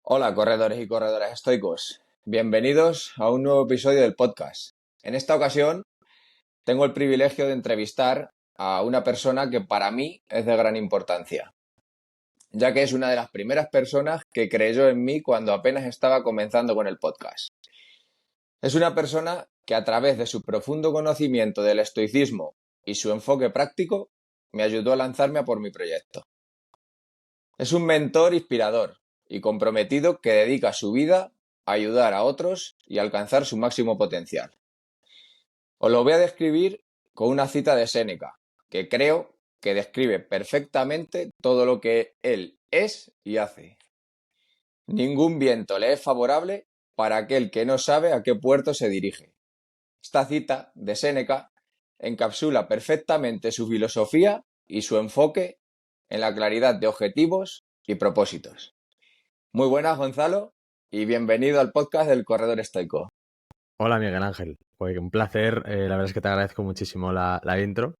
Hola, corredores y corredoras estoicos. Bienvenidos a un nuevo episodio del podcast. En esta ocasión tengo el privilegio de entrevistar a una persona que para mí es de gran importancia, ya que es una de las primeras personas que creyó en mí cuando apenas estaba comenzando con el podcast. Es una persona que a través de su profundo conocimiento del estoicismo y su enfoque práctico me ayudó a lanzarme a por mi proyecto. Es un mentor inspirador y comprometido que dedica su vida a ayudar a otros y alcanzar su máximo potencial. Os lo voy a describir con una cita de Séneca, que creo que describe perfectamente todo lo que él es y hace. Ningún viento le es favorable para aquel que no sabe a qué puerto se dirige. Esta cita de Séneca encapsula perfectamente su filosofía y su enfoque en la claridad de objetivos y propósitos. Muy buenas, Gonzalo, y bienvenido al podcast del Corredor Estoico. Hola Miguel Ángel, pues un placer, la verdad es que te agradezco muchísimo la intro,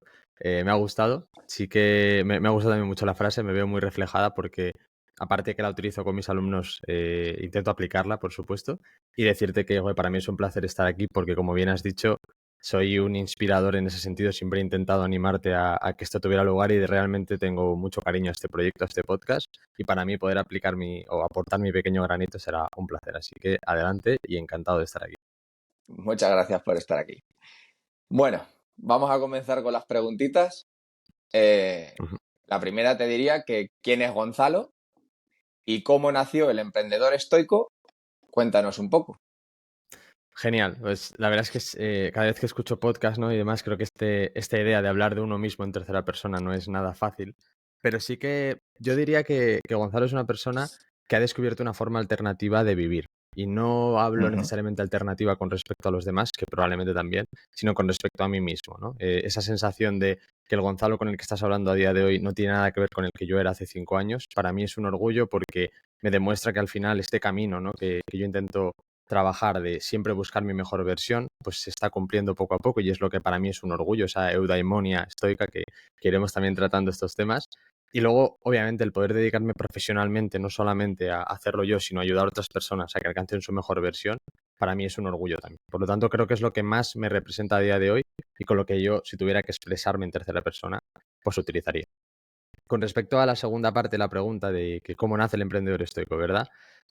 me ha gustado, sí que me ha gustado también mucho la frase, me veo muy reflejada porque aparte de que la utilizo con mis alumnos, intento aplicarla, por supuesto, y decirte que joder, para mí es un placer estar aquí porque como bien has dicho, soy un inspirador en ese sentido, siempre he intentado animarte a que esto tuviera lugar y realmente tengo mucho cariño a este proyecto, a este podcast, y para mí poder aplicar o aportar mi pequeño granito será un placer, así que adelante y encantado de estar aquí. Muchas gracias por estar aquí. Bueno, vamos a comenzar con las preguntitas. Eh, Ujú. la primera te diría que ¿quién es Gonzalo y cómo nació el emprendedor estoico? Cuéntanos un poco. Genial, pues la verdad es que cada vez que escucho podcast, ¿no? Y demás, creo que esta idea de hablar de uno mismo en tercera persona no es nada fácil, pero sí que yo diría que Gonzalo es una persona que ha descubierto una forma alternativa de vivir. Y no hablo Ujú. necesariamente alternativa con respecto a los demás, que probablemente también, sino con respecto a mí mismo, ¿no? Esa sensación de que el Gonzalo con el que estás hablando a día de hoy no tiene nada que ver con el que yo era hace 5 años, para mí es un orgullo porque me demuestra que al final este camino, ¿no? que yo intento trabajar de siempre buscar mi mejor versión, pues se está cumpliendo poco a poco y es lo que para mí es un orgullo, esa eudaimonia estoica que iremos también tratando estos temas. Y luego, obviamente, el poder dedicarme profesionalmente, no solamente a hacerlo yo, sino a ayudar a otras personas a que alcancen su mejor versión, para mí es un orgullo también. Por lo tanto, creo que es lo que más me representa a día de hoy y con lo que yo, si tuviera que expresarme en tercera persona, pues utilizaría. Con respecto a la segunda parte de la pregunta de que cómo nace el emprendedor estoico, ¿verdad?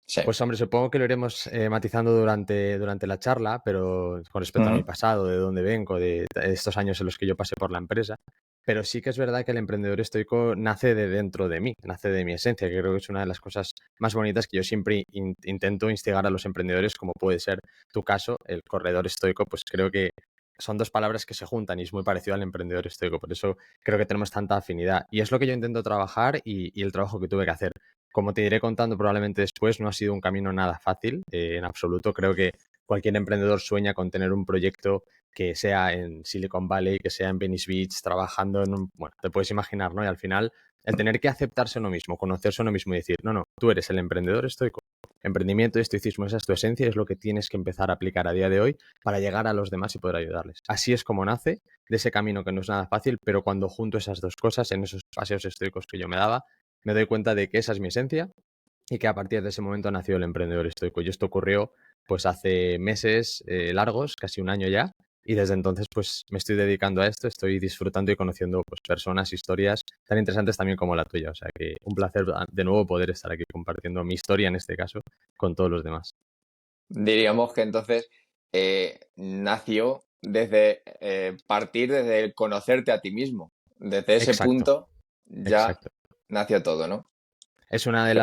Sí. Pues hombre, supongo que lo iremos matizando durante la charla, pero con respecto a mi Ujú. pasado, de dónde vengo, de estos años en los que yo pasé por la empresa. Pero sí que es verdad que el emprendedor estoico nace de dentro de mí, nace de mi esencia, que creo que es una de las cosas más bonitas que yo siempre intento instigar a los emprendedores, como puede ser tu caso, el corredor estoico, pues creo que son dos palabras que se juntan y es muy parecido al emprendedor estoico, por eso creo que tenemos tanta afinidad. Y es lo que yo intento trabajar y el trabajo que tuve que hacer. Como te iré contando probablemente después, no ha sido un camino nada fácil, en absoluto. Creo que cualquier emprendedor sueña con tener un proyecto que sea en Silicon Valley, que sea en Venice Beach, trabajando en un... Bueno, te puedes imaginar, ¿no? Y al final, el tener que aceptarse a uno mismo, conocerse a uno mismo y decir, no, no, tú eres el emprendedor estoico. Emprendimiento y estoicismo, esa es tu esencia, es lo que tienes que empezar a aplicar a día de hoy para llegar a los demás y poder ayudarles. Así es como nace de ese camino que no es nada fácil, pero cuando junto esas dos cosas en esos paseos estoicos que yo me daba, me doy cuenta de que esa es mi esencia y que a partir de ese momento nació el emprendedor estoico. Y esto ocurrió pues hace meses largos, casi un año ya, y desde entonces pues me estoy dedicando a esto, estoy disfrutando y conociendo pues personas, historias tan interesantes también como la tuya. O sea que un placer de nuevo poder estar aquí compartiendo mi historia en este caso con todos los demás. Diríamos que entonces nació desde partir desde el conocerte a ti mismo. Desde ese Exacto, punto ya exacto. nació todo, ¿no? Es una de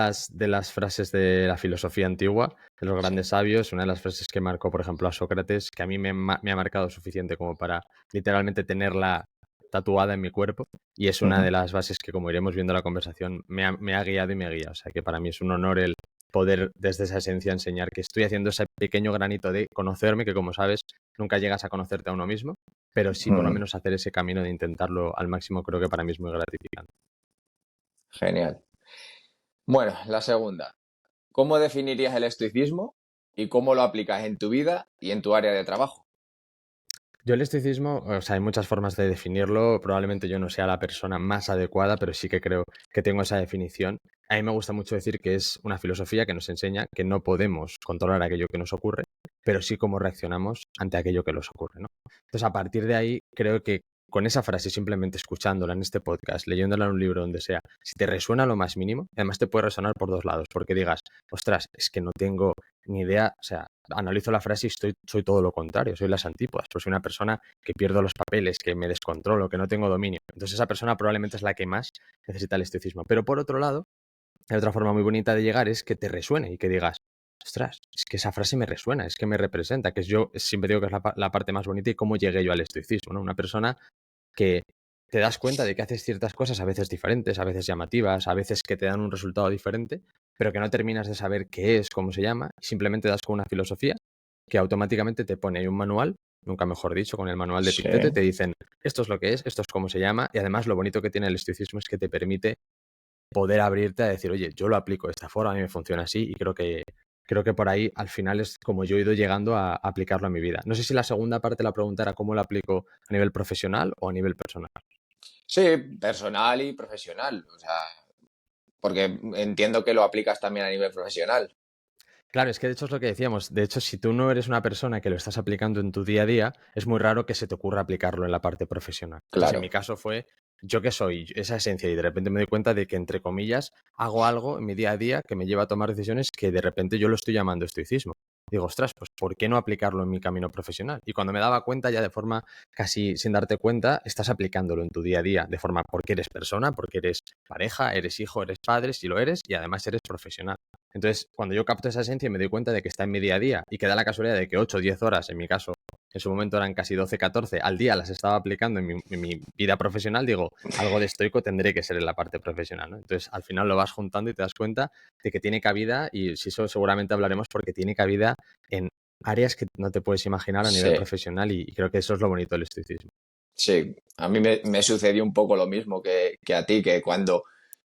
las frases de la filosofía antigua, de los Sí. grandes sabios, una de las frases que marcó, por ejemplo, a Sócrates, que a mí me ha marcado suficiente como para literalmente tenerla tatuada en mi cuerpo. Y es una Ujú. de las bases que, como iremos viendo la conversación, me ha guiado y me guía. O sea que para mí es un honor el poder desde esa esencia enseñar que estoy haciendo ese pequeño granito de conocerme, que como sabes, nunca llegas a conocerte a uno mismo, pero sí por lo Mm. menos hacer ese camino de intentarlo al máximo creo que para mí es muy gratificante. Genial. Bueno, la segunda. ¿Cómo definirías el estoicismo y cómo lo aplicas en tu vida y en tu área de trabajo? Yo el estoicismo, o sea, hay muchas formas de definirlo. Probablemente yo no sea la persona más adecuada, pero sí que creo que tengo esa definición. A mí me gusta mucho decir que es una filosofía que nos enseña que no podemos controlar aquello que nos ocurre, pero sí cómo reaccionamos ante aquello que nos ocurre, ¿no? Entonces, a partir de ahí, creo que con esa frase, simplemente escuchándola en este podcast, leyéndola en un libro, donde sea, si te resuena lo más mínimo, además te puede resonar por dos lados, porque digas, ostras, es que no tengo ni idea, o sea, analizo la frase y soy todo lo contrario, soy las antípodas, pues soy una persona que pierdo los papeles, que me descontrolo, que no tengo dominio. Entonces esa persona probablemente es la que más necesita el estoicismo. Pero por otro lado, hay otra forma muy bonita de llegar es que te resuene y que digas, ostras, es que esa frase me resuena, es que me representa, que yo siempre digo que es la parte más bonita y cómo llegué yo al estoicismo, ¿no? Una persona que te das cuenta de que haces ciertas cosas a veces diferentes, a veces llamativas, a veces que te dan un resultado diferente, pero que no terminas de saber qué es, cómo se llama, y simplemente das con una filosofía que automáticamente te pone ahí un manual, nunca mejor dicho, con el manual de Sí, Epicteto, y te dicen, esto es lo que es, esto es cómo se llama, y además lo bonito que tiene el estoicismo es que te permite poder abrirte a decir, oye, yo lo aplico de esta forma, a mí me funciona así, y creo que por ahí al final es como yo he ido llegando a aplicarlo a mi vida. No sé si la segunda parte de la pregunta era cómo lo aplico a nivel profesional o a nivel personal. sí, personal y profesional. O sea, porque entiendo que lo aplicas también a nivel profesional. Claro, es que de hecho es lo que decíamos. De hecho, si tú no eres una persona que lo estás aplicando en tu día a día, es muy raro que se te ocurra aplicarlo en la parte profesional. Entonces, en mi Claro. caso fue yo que soy esa esencia y de repente me doy cuenta de que, entre comillas, hago algo en mi día a día que me lleva a tomar decisiones que de repente yo lo estoy llamando estoicismo. Digo, ostras, pues ¿por qué no aplicarlo en mi camino profesional? Y cuando me daba cuenta, ya de forma casi sin darte cuenta, estás aplicándolo en tu día a día, de forma porque eres persona, porque eres pareja, eres hijo, eres padre, si lo eres, y además eres profesional. Entonces, cuando yo capto esa esencia y me doy cuenta de que está en mi día a día y que da la casualidad de que 8 o 10 horas, en mi caso, en su momento eran casi 12 14 al día las estaba aplicando en mi vida profesional, digo, algo de estoico tendré que ser en la parte profesional, ¿no? Entonces, al final lo vas juntando y te das cuenta de que tiene cabida, y si eso seguramente hablaremos porque tiene cabida en áreas que no te puedes imaginar a nivel Sí, profesional y creo que eso es lo bonito del estoicismo. sí. A mí me sucedió un poco lo mismo que a ti, que cuando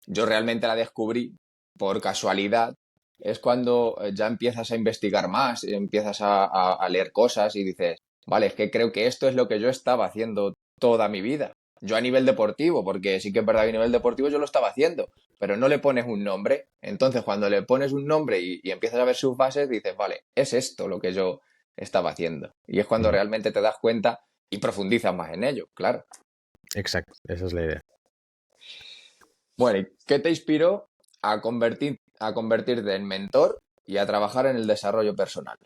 yo realmente la descubrí por casualidad, es cuando ya empiezas a investigar más, empiezas a leer cosas y dices, vale, es que creo que esto es lo que yo estaba haciendo toda mi vida. Yo a nivel deportivo, porque sí que es verdad que a nivel deportivo yo lo estaba haciendo, pero no le pones un nombre. Entonces, cuando le pones un nombre y empiezas a ver sus bases, dices, vale, es esto lo que yo estaba haciendo. Y es cuando Ujú. realmente te das cuenta y profundizas más en ello, claro. Exacto, esa es la idea. Bueno, ¿y qué te inspiró a convertirte en mentor y a trabajar en el desarrollo personal?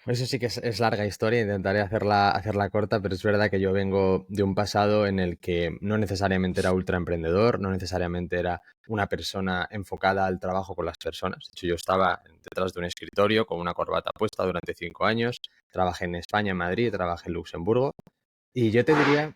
Eso sí que es larga historia, intentaré hacerla corta, pero es verdad que yo vengo de un pasado en el que no necesariamente era ultra emprendedor, no necesariamente era una persona enfocada al trabajo con las personas. De hecho, yo estaba detrás de un escritorio con una corbata puesta durante 5 años, trabajé en España, en Madrid, trabajé en Luxemburgo, y yo te diría,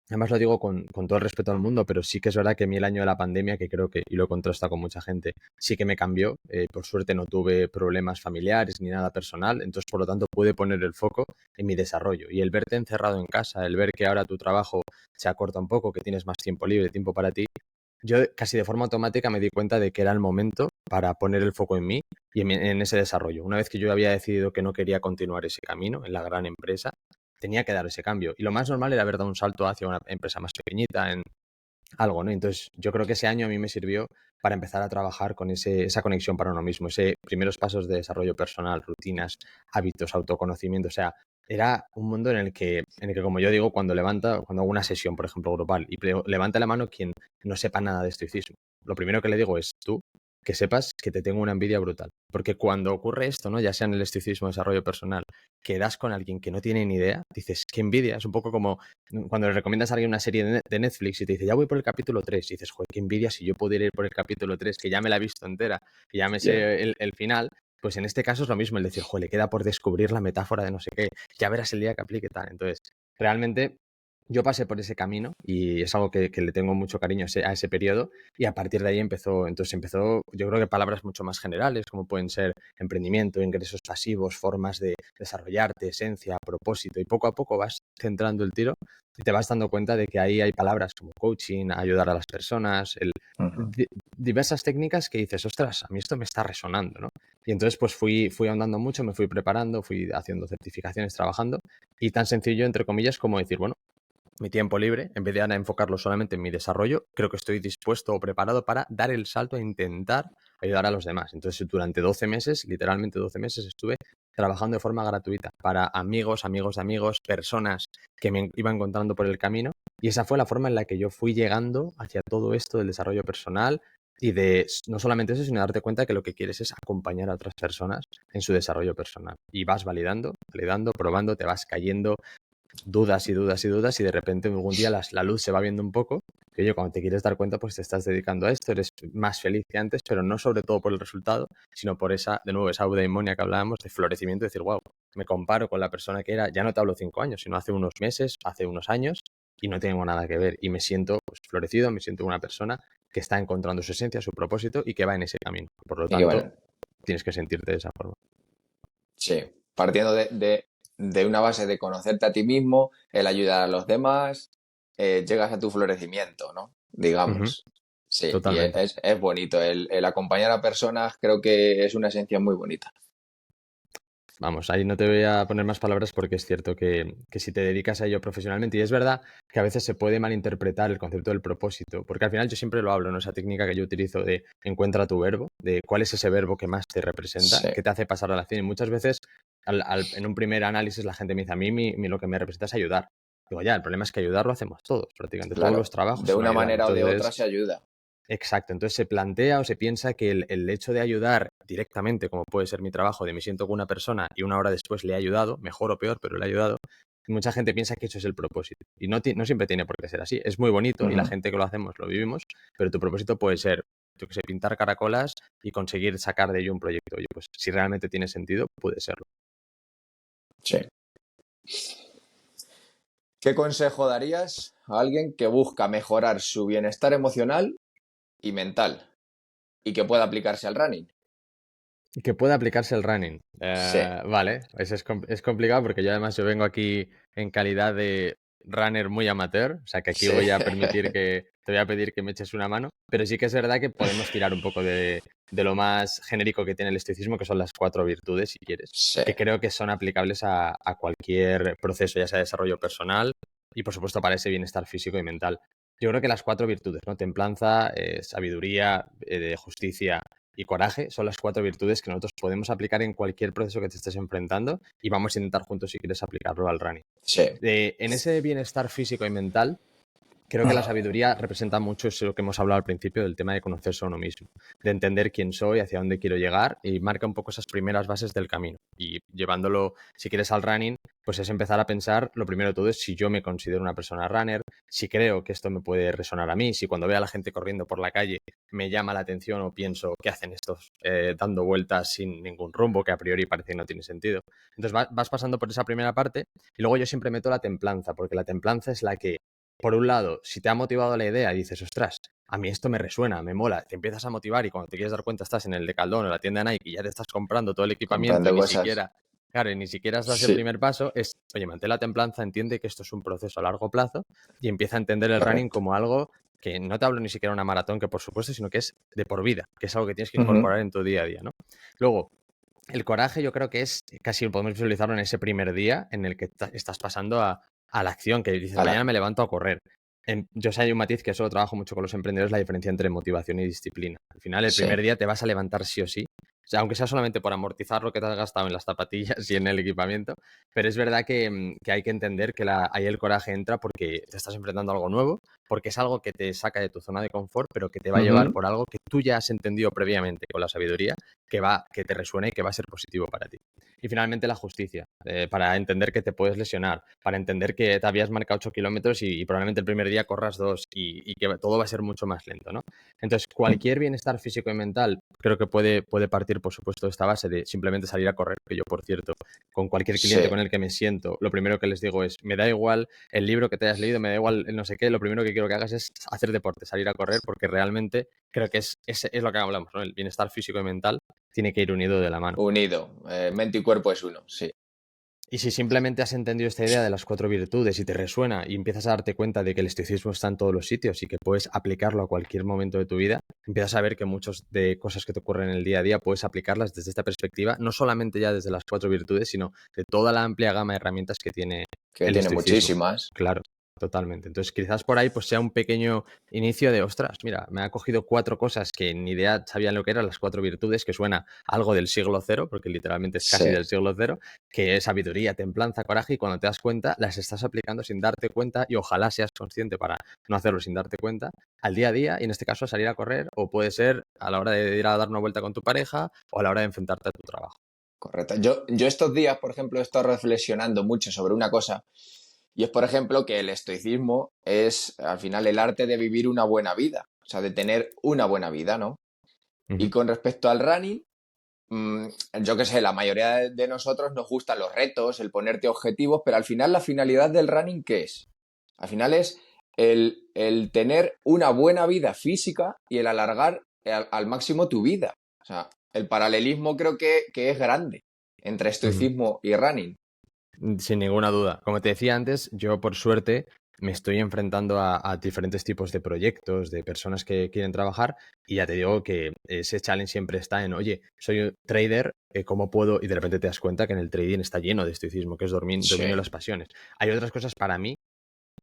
además lo digo con todo el respeto al mundo, pero sí que es verdad que a mí el año de la pandemia, que creo que, y lo he contrastado con mucha gente, sí que me cambió. Por suerte no tuve problemas familiares ni nada personal, entonces por lo tanto pude poner el foco en mi desarrollo. Y el verte encerrado en casa, el ver que ahora tu trabajo se acorta un poco, que tienes más tiempo libre, tiempo para ti, yo casi de forma automática me di cuenta de que era el momento para poner el foco en mí y en ese desarrollo. Una vez que yo había decidido que no quería continuar ese camino en la gran empresa, tenía que dar ese cambio. Y lo más normal era haber dado un salto hacia una empresa más pequeñita, en algo, ¿no? Entonces, yo creo que ese año a mí me sirvió para empezar a trabajar con esa conexión para uno mismo, ese primeros pasos de desarrollo personal, rutinas, hábitos, autoconocimiento. O sea, era un mundo en el que, como yo digo, cuando hago una sesión, por ejemplo, grupal, y levanta la mano quien no sepa nada de estoicismo. Lo primero que le digo es, tú, que sepas que te tengo una envidia brutal. Porque cuando ocurre esto, ¿no? Ya sea en el estoicismo, desarrollo personal, que das con alguien que no tiene ni idea, dices, qué envidia. Es un poco como cuando le recomiendas a alguien una serie de Netflix y te dice, ya voy por el capítulo 3 y dices, joder, qué envidia si yo pudiera ir por el capítulo 3 que ya me la he visto entera, que ya me Ya. sé el final. Pues en este caso es lo mismo, el decir, joder, le queda por descubrir la metáfora de no sé qué, ya verás el día que aplique tal. Entonces, realmente yo pasé por ese camino y es algo que le tengo mucho cariño a ese periodo, y a partir de ahí empezó, yo creo que palabras mucho más generales, como pueden ser emprendimiento, ingresos pasivos, formas de desarrollarte, esencia, propósito, y poco a poco vas centrando el tiro y te vas dando cuenta de que ahí hay palabras como coaching, ayudar a las personas, Ujú. diversas técnicas que dices, ostras, a mí esto me está resonando, ¿no? Y entonces pues fui ahondando mucho, me fui preparando, fui haciendo certificaciones, trabajando, y tan sencillo, entre comillas, como decir, bueno, mi tiempo libre, en vez de ahora enfocarlo solamente en mi desarrollo, creo que estoy dispuesto o preparado para dar el salto a intentar ayudar a los demás. Entonces, durante 12 meses, literalmente 12 meses, estuve trabajando de forma gratuita para amigos, amigos de amigos, personas que me iba encontrando por el camino. Y esa fue la forma en la que yo fui llegando hacia todo esto del desarrollo personal y de no solamente eso, sino darte cuenta que lo que quieres es acompañar a otras personas en su desarrollo personal. Y vas validando, validando, probando, te vas cayendo, dudas y dudas y dudas, y de repente algún día la luz se va viendo un poco, que oye, cuando te quieres dar cuenta, pues te estás dedicando a esto, eres más feliz que antes, pero no sobre todo por el resultado, sino por esa, de nuevo, esa eudaimonia que hablábamos de florecimiento, de decir, wow, me comparo con la persona que era, ya no te hablo 5 años, sino hace unos meses, hace unos años, y no tengo nada que ver, y me siento pues, florecido, me siento una persona que está encontrando su esencia, su propósito, y que va en ese camino. Por lo Y que tanto, bueno, tienes que sentirte de esa forma. sí, partiendo de una base de conocerte a ti mismo, el ayudar a los demás, llegas a tu florecimiento, ¿no? Ujú, Digamos. Sí, y totalmente. es bonito. El acompañar a personas creo que es una esencia muy bonita. Vamos, ahí no te voy a poner más palabras porque es cierto que si te dedicas a ello profesionalmente, y es verdad que a veces se puede malinterpretar el concepto del propósito, porque al final yo siempre lo hablo, ¿no? Esa técnica que yo utilizo de encuentra tu verbo, de cuál es ese verbo que más te representa, Sí, que te hace pasar a la acción. Y muchas veces en un primer análisis la gente me dice, a mí lo que me representa es ayudar. Digo, ya, el problema es que ayudar lo hacemos todos, prácticamente todos los claro. trabajos De son una ayudar. manera o de otra Entonces, se ayuda. exacto, entonces se plantea o se piensa que el hecho de ayudar directamente, como puede ser mi trabajo, de me siento con una persona y una hora después le he ayudado, mejor o peor, pero le he ayudado, mucha gente piensa que eso es el propósito. Y no, no siempre tiene por qué ser así. Es muy bonito y la Ujú. gente que lo hacemos lo vivimos, pero tu propósito puede ser, yo que sé, pintar caracolas y conseguir sacar de ello un proyecto. Oye, pues si realmente tiene sentido, puede serlo. Sí. ¿Qué consejo darías a alguien que busca mejorar su bienestar emocional y mental y que pueda aplicarse al running? Y que pueda aplicarse el running. Sí, Vale, eso es complicado porque yo vengo aquí en calidad de runner muy amateur, o sea que aquí sí, voy a permitir te voy a pedir que me eches una mano, pero sí que es verdad que podemos tirar un poco de lo más genérico que tiene el estoicismo, que son las 4 virtudes, si quieres, sí, que creo que son aplicables a cualquier proceso, ya sea de desarrollo personal y por supuesto para ese bienestar físico y mental. Yo creo que las 4 virtudes, ¿no? Templanza, sabiduría, justicia y coraje son las 4 virtudes que nosotros podemos aplicar en cualquier proceso que te estés enfrentando y vamos a intentar juntos, si quieres, aplicarlo al running. sí. En ese bienestar físico y mental, creo que la sabiduría representa mucho eso que hemos hablado al principio del tema de conocerse a uno mismo, de entender quién soy, hacia dónde quiero llegar y marca un poco esas primeras bases del camino. Y llevándolo, si quieres, al running, pues es empezar a pensar, lo primero de todo es si yo me considero una persona runner, si creo que esto me puede resonar a mí, si cuando veo a la gente corriendo por la calle me llama la atención o pienso, ¿qué hacen estos dando vueltas sin ningún rumbo que a priori parece que no tiene sentido? Entonces vas pasando por esa primera parte y luego yo siempre meto la templanza, porque la templanza es la que por un lado, si te ha motivado la idea y dices, ostras, a mí esto me resuena, me mola, te empiezas a motivar y cuando te quieres dar cuenta estás en el Decathlon o la tienda Nike y ya te estás comprando todo el equipamiento y Comprando ni cosas. siquiera, claro, y ni siquiera has dado ese Sí, primer paso, es, oye, mantén la templanza, entiende que esto es un proceso a largo plazo y empieza a entender el running correcto. como algo que no te hablo ni siquiera de una maratón, que por supuesto, sino que es de por vida, que es algo que tienes que Ujú. incorporar en tu día a día, ¿no? Luego, el coraje yo creo que es casi podemos visualizarlo en ese primer día en el que estás pasando a la acción, que dices, Ala. mañana me levanto a correr. Yo sé, hay un matiz que eso lo trabajo mucho con los emprendedores, la diferencia entre motivación y disciplina. Al final, el Sí, primer día te vas a levantar sí o sí. O sea, aunque sea solamente por amortizar lo que te has gastado en las zapatillas y en el equipamiento, pero es verdad que hay que entender que ahí el coraje entra porque te estás enfrentando a algo nuevo, porque es algo que te saca de tu zona de confort, pero que te va a llevar ujú. por algo que tú ya has entendido previamente con la sabiduría, que te resuene y que va a ser positivo para ti. Y finalmente la justicia, para entender que te puedes lesionar, para entender que te habías marcado 8 kilómetros y probablemente el primer día corras 2 y que todo va a ser mucho más lento, ¿no? Entonces, cualquier bienestar físico y mental creo que puede partir, por supuesto, de esta base de simplemente salir a correr, que yo, por cierto, con cualquier cliente Sí, con el que me siento, lo primero que les digo es, me da igual el libro que te hayas leído, me da igual el no sé qué, lo primero que quiero que hagas es hacer deporte, salir a correr, porque realmente creo que es lo que hablamos, ¿no? El bienestar físico y mental tiene que ir unido de la mano. unido. Mente y cuerpo es uno, sí. Y si simplemente has entendido esta idea de las 4 virtudes y te resuena y empiezas a darte cuenta de que el estoicismo está en todos los sitios y que puedes aplicarlo a cualquier momento de tu vida, empiezas a ver que muchas de cosas que te ocurren en el día a día puedes aplicarlas desde esta perspectiva, no solamente ya desde las 4 virtudes, sino de toda la amplia gama de herramientas que tiene que el tiene estoicismo. muchísimas. Claro, totalmente. Entonces, quizás por ahí pues sea un pequeño inicio de, ostras, mira, me ha cogido 4 cosas que ni idea sabían lo que eran las 4 virtudes, que suena algo del siglo cero, porque literalmente es casi Sí, del siglo cero, que es sabiduría, templanza, coraje, y cuando te das cuenta, las estás aplicando sin darte cuenta, y ojalá seas consciente para no hacerlo sin darte cuenta, al día a día, y en este caso a salir a correr, o puede ser a la hora de ir a dar una vuelta con tu pareja, o a la hora de enfrentarte a tu trabajo. correcto. Yo estos días, por ejemplo, he estado reflexionando mucho sobre una cosa, y es, por ejemplo, que el estoicismo es, al final, el arte de vivir una buena vida, o sea, de tener una buena vida, ¿no? Y Ujú, con respecto al running, mm, yo qué sé, la mayoría de nosotros nos gustan los retos, el ponerte objetivos, pero al final la finalidad del running, ¿qué es? Al final es el tener una buena vida física y el alargar al máximo tu vida. O sea, el paralelismo creo que es grande entre ujú. estoicismo y running. Sin ninguna duda. Como te decía antes, yo por suerte me estoy enfrentando a diferentes tipos de proyectos, de personas que quieren trabajar, y ya te digo que ese challenge siempre está en, oye, soy un trader, ¿cómo puedo? Y de repente te das cuenta que en el trading está lleno de estoicismo, que es dominio de Sí, las pasiones. Hay otras cosas para mí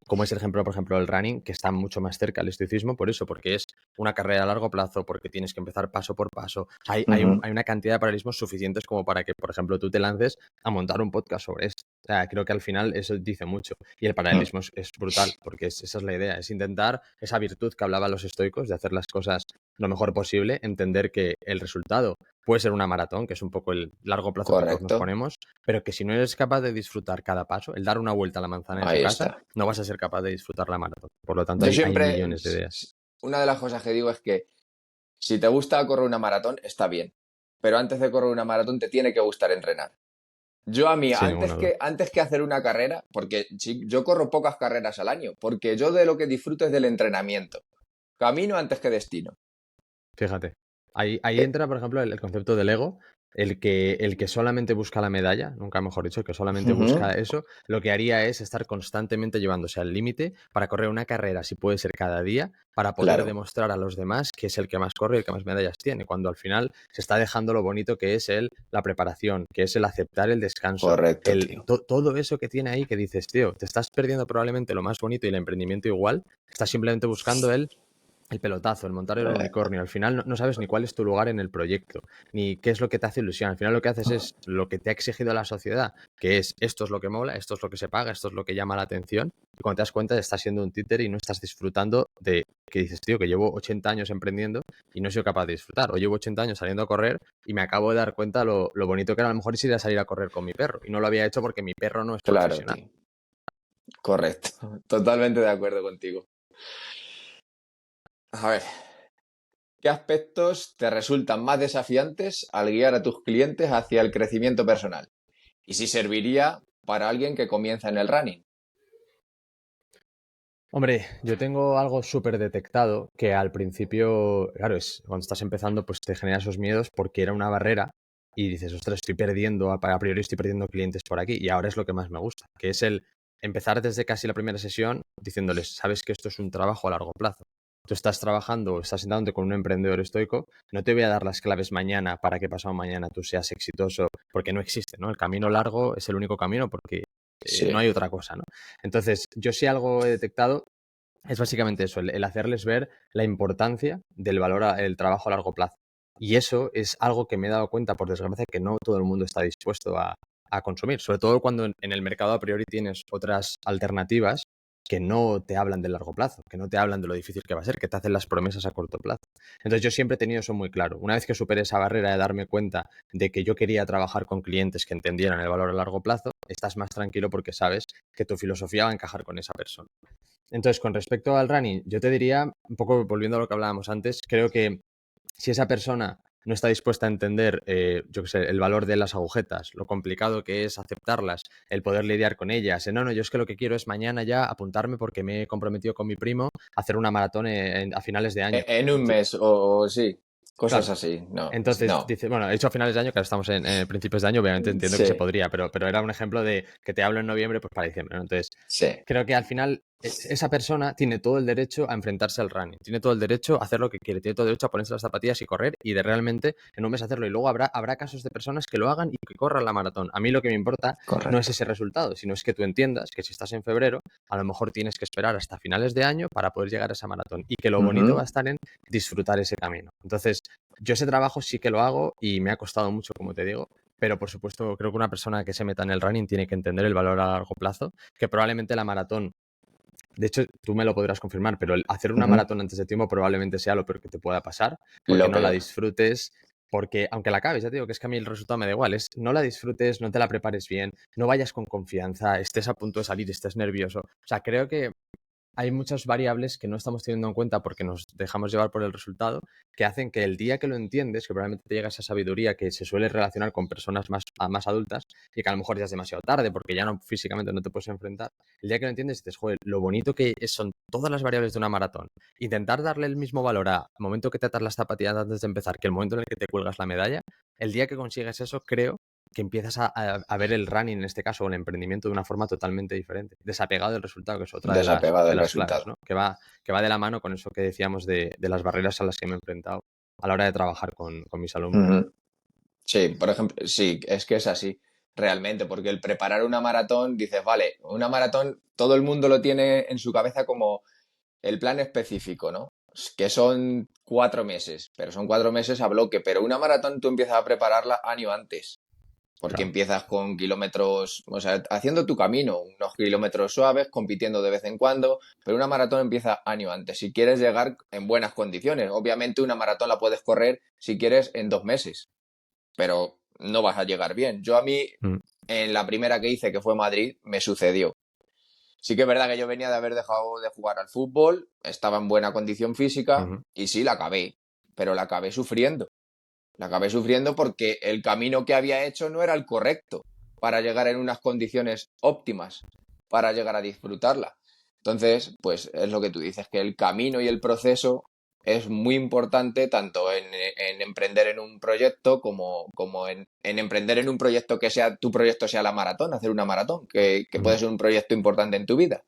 como es el ejemplo, por ejemplo, del running, que está mucho más cerca al estoicismo, por eso, porque es una carrera a largo plazo, porque tienes que empezar paso por paso. ujú, Hay una cantidad de paralelismos suficientes como para que, por ejemplo, tú te lances a montar un podcast sobre esto. O sea, creo que al final eso dice mucho. Y el mm, paralelismo es brutal, porque esa es la idea, es intentar esa virtud que hablaban los estoicos de hacer las cosas lo mejor posible, entender que el resultado puede ser una maratón, que es un poco el largo plazo que todos nos correcto. ponemos, pero que si no eres capaz de disfrutar cada paso, el dar una vuelta a la manzana de tu Ahí casa, está. no vas a ser capaz de disfrutar la maratón. Por lo tanto, Yo hay siempre, millones de ideas. una de las cosas que digo es que si te gusta correr una maratón, está bien. Pero antes de correr una maratón te tiene que gustar entrenar. Yo a mí, Sin ninguna duda. antes que hacer una carrera, porque sí, yo corro pocas carreras al año, porque yo de lo que disfruto es del entrenamiento. Camino antes que destino. Fíjate. Ahí Eh, entra, por ejemplo, el concepto del ego, el que solamente busca la medalla, nunca mejor dicho, el que solamente ujú, busca eso, lo que haría es estar constantemente llevándose al límite para correr una carrera, si puede ser cada día, para poder claro, demostrar a los demás que es el que más corre y el que más medallas tiene, cuando al final se está dejando lo bonito que es la preparación, que es el aceptar el descanso, correcto, tío. todo eso que tiene ahí que dices, tío, te estás perdiendo probablemente lo más bonito y el emprendimiento igual, estás simplemente buscando el pelotazo, el montar el Eh, unicornio. Al final no sabes ni cuál es tu lugar en el proyecto, ni qué es lo que te hace ilusión. Al final lo que haces es lo que te ha exigido la sociedad, que es esto es lo que mola, esto es lo que se paga, esto es lo que llama la atención. Y cuando te das cuenta, estás siendo un títer y no estás disfrutando de que dices, tío, que llevo 80 años emprendiendo y no soy capaz de disfrutar. O llevo 80 años saliendo a correr y me acabo de dar cuenta lo bonito que era a lo mejor es ir a salir a correr con mi perro. Y no lo había hecho porque mi perro no es claro, profesional. tío. Correcto. Totalmente de acuerdo contigo. A ver, ¿qué aspectos te resultan más desafiantes al guiar a tus clientes hacia el crecimiento personal? Y si serviría para alguien que comienza en el running. Hombre, yo tengo algo súper detectado que al principio, claro, es cuando estás empezando, pues te genera esos miedos porque era una barrera y dices, ostras, estoy perdiendo, a priori estoy perdiendo clientes por aquí y ahora es lo que más me gusta, que es el empezar desde casi la primera sesión diciéndoles, sabes que esto es un trabajo a largo plazo. Tú estás trabajando, estás sentándote con un emprendedor estoico, no te voy a dar las claves mañana para que pasado mañana tú seas exitoso, porque no existe, ¿no? El camino largo es el único camino porque no Sí, hay otra cosa, ¿no? Entonces, yo sí algo he detectado es básicamente eso, el hacerles ver la importancia del valor el trabajo a largo plazo. Y eso es algo que me he dado cuenta, por desgracia, que no todo el mundo está dispuesto a consumir, sobre todo cuando en el mercado a priori tienes otras alternativas que no te hablan del largo plazo, que no te hablan de lo difícil que va a ser, que te hacen las promesas a corto plazo. Entonces yo siempre he tenido eso muy claro. Una vez que superé esa barrera de darme cuenta de que yo quería trabajar con clientes que entendieran el valor a largo plazo, estás más tranquilo porque sabes que tu filosofía va a encajar con esa persona. Entonces, con respecto al running, yo te diría, un poco volviendo a lo que hablábamos antes, creo que si esa persona no está dispuesta a entender, yo qué sé, el valor de las agujetas, lo complicado que es aceptarlas, el poder lidiar con ellas, no, no, yo es que lo que quiero es mañana ya apuntarme porque me he comprometido con mi primo a hacer una maratón a finales de año. en un mes o sí. cosas Claro. así. No, Entonces no. dice, bueno, he dicho a finales de año, que ahora estamos en principios de año, obviamente entiendo que se Sí, podría, pero era un ejemplo de que te hablo en noviembre, pues para diciembre, ¿no? Entonces, sí, creo que al final esa persona tiene todo el derecho a enfrentarse al running, tiene todo el derecho a hacer lo que quiere, tiene todo el derecho a ponerse las zapatillas y correr y de realmente en un mes hacerlo. Y luego habrá casos de personas que lo hagan y que corran la maratón. A mí lo que me importa no es correcto. ese resultado, sino es que tú entiendas que si estás en febrero, a lo mejor tienes que esperar hasta finales de año para poder llegar a esa maratón y que lo bonito va a Ujú. estar en disfrutar ese camino. Entonces, yo ese trabajo sí que lo hago y me ha costado mucho, como te digo, pero por supuesto creo que una persona que se meta en el running tiene que entender el valor a largo plazo, que probablemente la maratón, de hecho tú me lo podrás confirmar, pero el hacer una Ujú. maratón antes de tiempo probablemente sea lo peor que te pueda pasar, porque Lo no la peor. disfrutes, porque aunque la acabes, ya te digo que es que a mí el resultado me da igual, es no la disfrutes, no te la prepares bien, no vayas con confianza, estés a punto de salir, estés nervioso. O sea, creo que hay muchas variables que no estamos teniendo en cuenta porque nos dejamos llevar por el resultado, que hacen que el día que lo entiendes, que probablemente te llega esa sabiduría que se suele relacionar con personas más adultas y que a lo mejor ya es demasiado tarde porque ya no físicamente no te puedes enfrentar, el día que lo entiendes dices, joder, lo bonito que son todas las variables de una maratón. Intentar darle el mismo valor al momento que te atas las zapatillas antes de empezar que el momento en el que te cuelgas la medalla, el día que consigues eso, creo que empiezas a ver el running, en este caso, o el emprendimiento de una forma totalmente diferente, desapegado del resultado, que es otra Desapegado de del las claves, resultado. ¿no? Que va de la mano con eso que decíamos de las barreras a las que me he enfrentado a la hora de trabajar con mis alumnos. Ujú. Sí, por ejemplo, sí, es que es así, realmente, porque el preparar una maratón, dices, vale, una maratón, todo el mundo lo tiene en su cabeza como el plan específico, ¿no? Que son 4 meses, pero son 4 meses a bloque, pero una maratón tú empiezas a prepararla año antes, porque Claro. empiezas con kilómetros, o sea, haciendo tu camino, unos kilómetros suaves, compitiendo de vez en cuando, pero una maratón empieza año antes, si quieres llegar en buenas condiciones. Obviamente una maratón la puedes correr si quieres en 2 meses, pero no vas a llegar bien. Yo a mí, Mm, en la primera que hice, que fue Madrid, me sucedió. Sí que es verdad que yo venía de haber dejado de jugar al fútbol, estaba en buena condición física ujú, y sí, la acabé, pero la acabé sufriendo. La acabé sufriendo porque el camino que había hecho no era el correcto para llegar en unas condiciones óptimas, para llegar a disfrutarla. Entonces, pues es lo que tú dices, que el camino y el proceso es muy importante tanto en emprender en un proyecto como en emprender en un proyecto que sea tu proyecto sea la maratón, hacer una maratón, que ujú. puede ser un proyecto importante en tu vida,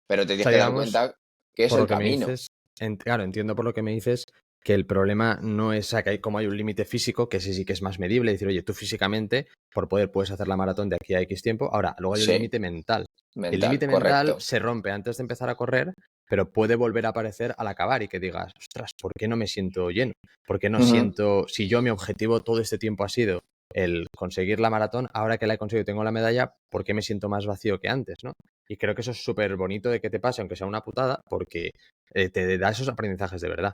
pero te O tienes sea, que dar digamos, cuenta que es por el lo que me camino. dices, claro, entiendo por lo que me dices que el problema no es, o sea, que como hay un límite físico, que ese sí que es más medible, decir, oye, tú físicamente, por poder, puedes hacer la maratón de aquí a X tiempo. Ahora, luego hay un Sí, límite mental. Y el mental, límite mental correcto. se rompe antes de empezar a correr, pero puede volver a aparecer al acabar y que digas, ostras, ¿por qué no me siento lleno? ¿Por qué no Ujú. siento, si yo mi objetivo todo este tiempo ha sido el conseguir la maratón, ahora que la he conseguido y tengo la medalla, ¿por qué me siento más vacío que antes, no? Y creo que eso es súper bonito de que te pase, aunque sea una putada, porque te da esos aprendizajes de verdad.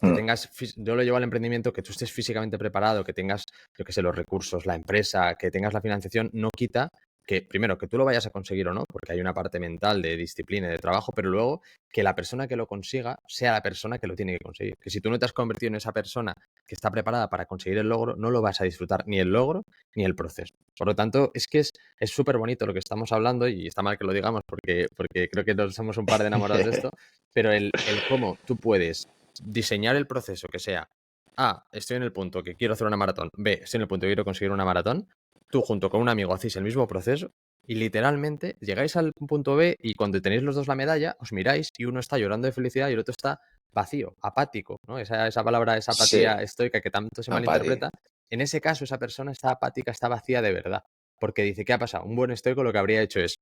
Que Mm. tengas, yo lo llevo al emprendimiento, que tú estés físicamente preparado, que tengas, yo que sé, los recursos, la empresa, que tengas la financiación, no quita que, primero, que tú lo vayas a conseguir o no, porque hay una parte mental de disciplina y de trabajo, pero luego que la persona que lo consiga sea la persona que lo tiene que conseguir. Que si tú no te has convertido en esa persona que está preparada para conseguir el logro, no lo vas a disfrutar ni el logro ni el proceso. Por lo tanto, es que es súper bonito lo que estamos hablando y está mal que lo digamos porque creo que nos somos un par de enamorados de esto, pero el cómo tú puedes diseñar el proceso que sea A, estoy en el punto que quiero hacer una maratón, B, estoy en el punto que quiero conseguir una maratón, tú junto con un amigo hacéis el mismo proceso y literalmente llegáis al punto B y cuando tenéis los dos la medalla, os miráis y uno está llorando de felicidad y el otro está vacío, apático, ¿no? Esa palabra, esa Sí, apatía estoica que tanto se apatía. malinterpreta. En ese caso, esa persona está apática, está vacía de verdad. Porque dice, ¿qué ha pasado? Un buen estoico lo que habría hecho es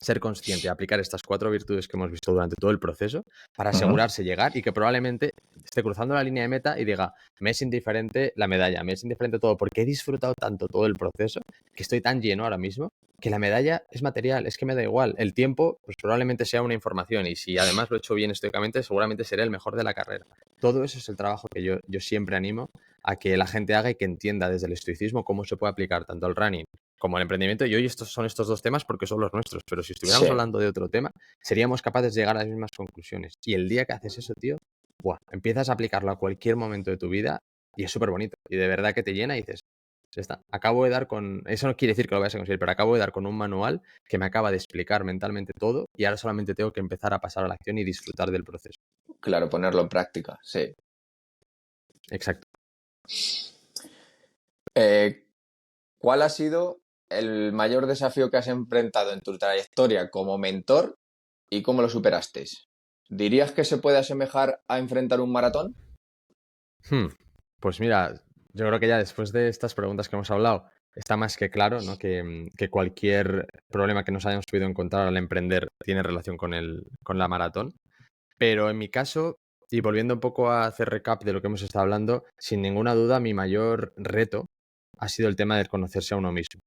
ser consciente, aplicar estas cuatro virtudes que hemos visto durante todo el proceso para Ujú. asegurarse llegar y que probablemente esté cruzando la línea de meta y diga, me es indiferente la medalla, me es indiferente todo, porque he disfrutado tanto todo el proceso, que estoy tan lleno ahora mismo, que la medalla es material, es que me da igual. El tiempo, pues probablemente sea una información y si además lo he hecho bien estoicamente, seguramente seré el mejor de la carrera. Todo eso es el trabajo que yo siempre animo a que la gente haga y que entienda desde el estoicismo cómo se puede aplicar tanto al running como el emprendimiento. Y hoy estos son estos dos temas porque son los nuestros, pero si estuviéramos Sí, hablando de otro tema, seríamos capaces de llegar a las mismas conclusiones. Y el día que haces eso, tío, ¡buah! Empiezas a aplicarlo a cualquier momento de tu vida y es súper bonito. Y de verdad que te llena y dices, ya está. Acabo de dar con. Eso no quiere decir que lo vayas a conseguir, pero acabo de dar con un manual que me acaba de explicar mentalmente todo y ahora solamente tengo que empezar a pasar a la acción y disfrutar del proceso. claro, ponerlo en práctica, sí. Exacto. ¿Cuál ha sido el mayor desafío que has enfrentado en tu trayectoria como mentor y cómo lo superaste? ¿Dirías que se puede asemejar a enfrentar un maratón? Hmm, Pues mira, yo creo que ya después de estas preguntas que hemos hablado, está más que claro, ¿no? Que cualquier problema que nos hayamos podido encontrar al emprender tiene relación con la maratón. Pero en mi caso, y volviendo un poco a hacer recap de lo que hemos estado hablando, sin ninguna duda mi mayor reto ha sido el tema de conocerse a uno mismo.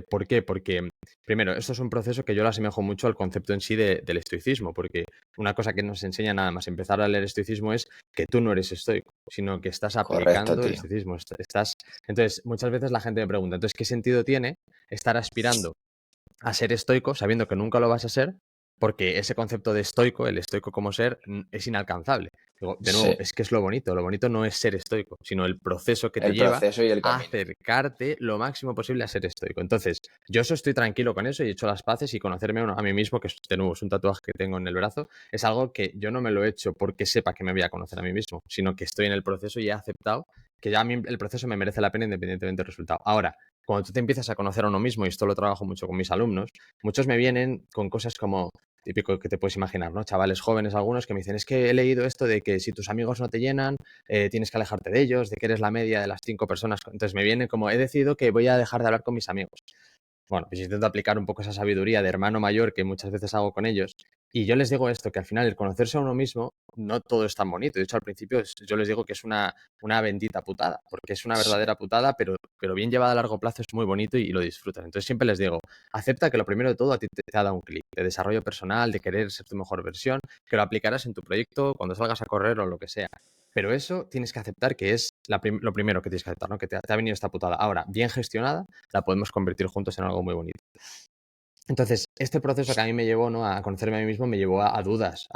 ¿Por qué? Porque, primero, esto es un proceso que yo lo asemejo mucho al concepto en sí del estoicismo, porque una cosa que nos enseña nada más empezar a leer estoicismo es que tú no eres estoico, sino que estás Correcto, aplicando el tío. estoicismo. Entonces, muchas veces la gente me pregunta, entonces, ¿qué sentido tiene estar aspirando a ser estoico sabiendo que nunca lo vas a ser? Porque ese concepto de estoico, el estoico como ser, es inalcanzable. Digo, de nuevo, Sí, es que es lo bonito. Lo bonito no es ser estoico, sino el proceso que te el lleva proceso y el a camino. acercarte lo máximo posible a ser estoico. Entonces, yo eso estoy tranquilo con eso y he hecho las paces y conocerme a mí mismo, que de nuevo es un tatuaje que tengo en el brazo, es algo que yo no me lo he hecho porque sepa que me voy a conocer a mí mismo, sino que estoy en el proceso y he aceptado que ya a mí el proceso me merece la pena independientemente del resultado. Ahora, cuando tú te empiezas a conocer a uno mismo, y esto lo trabajo mucho con mis alumnos, muchos me vienen con cosas como típico que te puedes imaginar, ¿no? Chavales jóvenes, algunos que me dicen, es que he leído esto de que si tus amigos no te llenan, tienes que alejarte de ellos, de que eres la media de las 5 personas. Entonces me viene como, he decidido que voy a dejar de hablar con mis amigos. Bueno, pues intento aplicar un poco esa sabiduría de hermano mayor que muchas veces hago con ellos. Y yo les digo esto, que al final el conocerse a uno mismo, no todo es tan bonito. De hecho, al principio yo les digo que es una bendita putada, porque es una Sí. verdadera putada, pero bien llevada a largo plazo es muy bonito y lo disfrutan. Entonces siempre les digo, acepta que lo primero de todo a ti te ha dado un clic de desarrollo personal, de querer ser tu mejor versión, que lo aplicarás en tu proyecto cuando salgas a correr o lo que sea. Pero eso tienes que aceptar que es lo primero que tienes que aceptar, ¿no? Que te ha venido esta putada. Ahora, bien gestionada, la podemos convertir juntos en algo muy bonito. Entonces, este proceso que a mí me llevó, ¿no? A conocerme a mí mismo me llevó a dudas,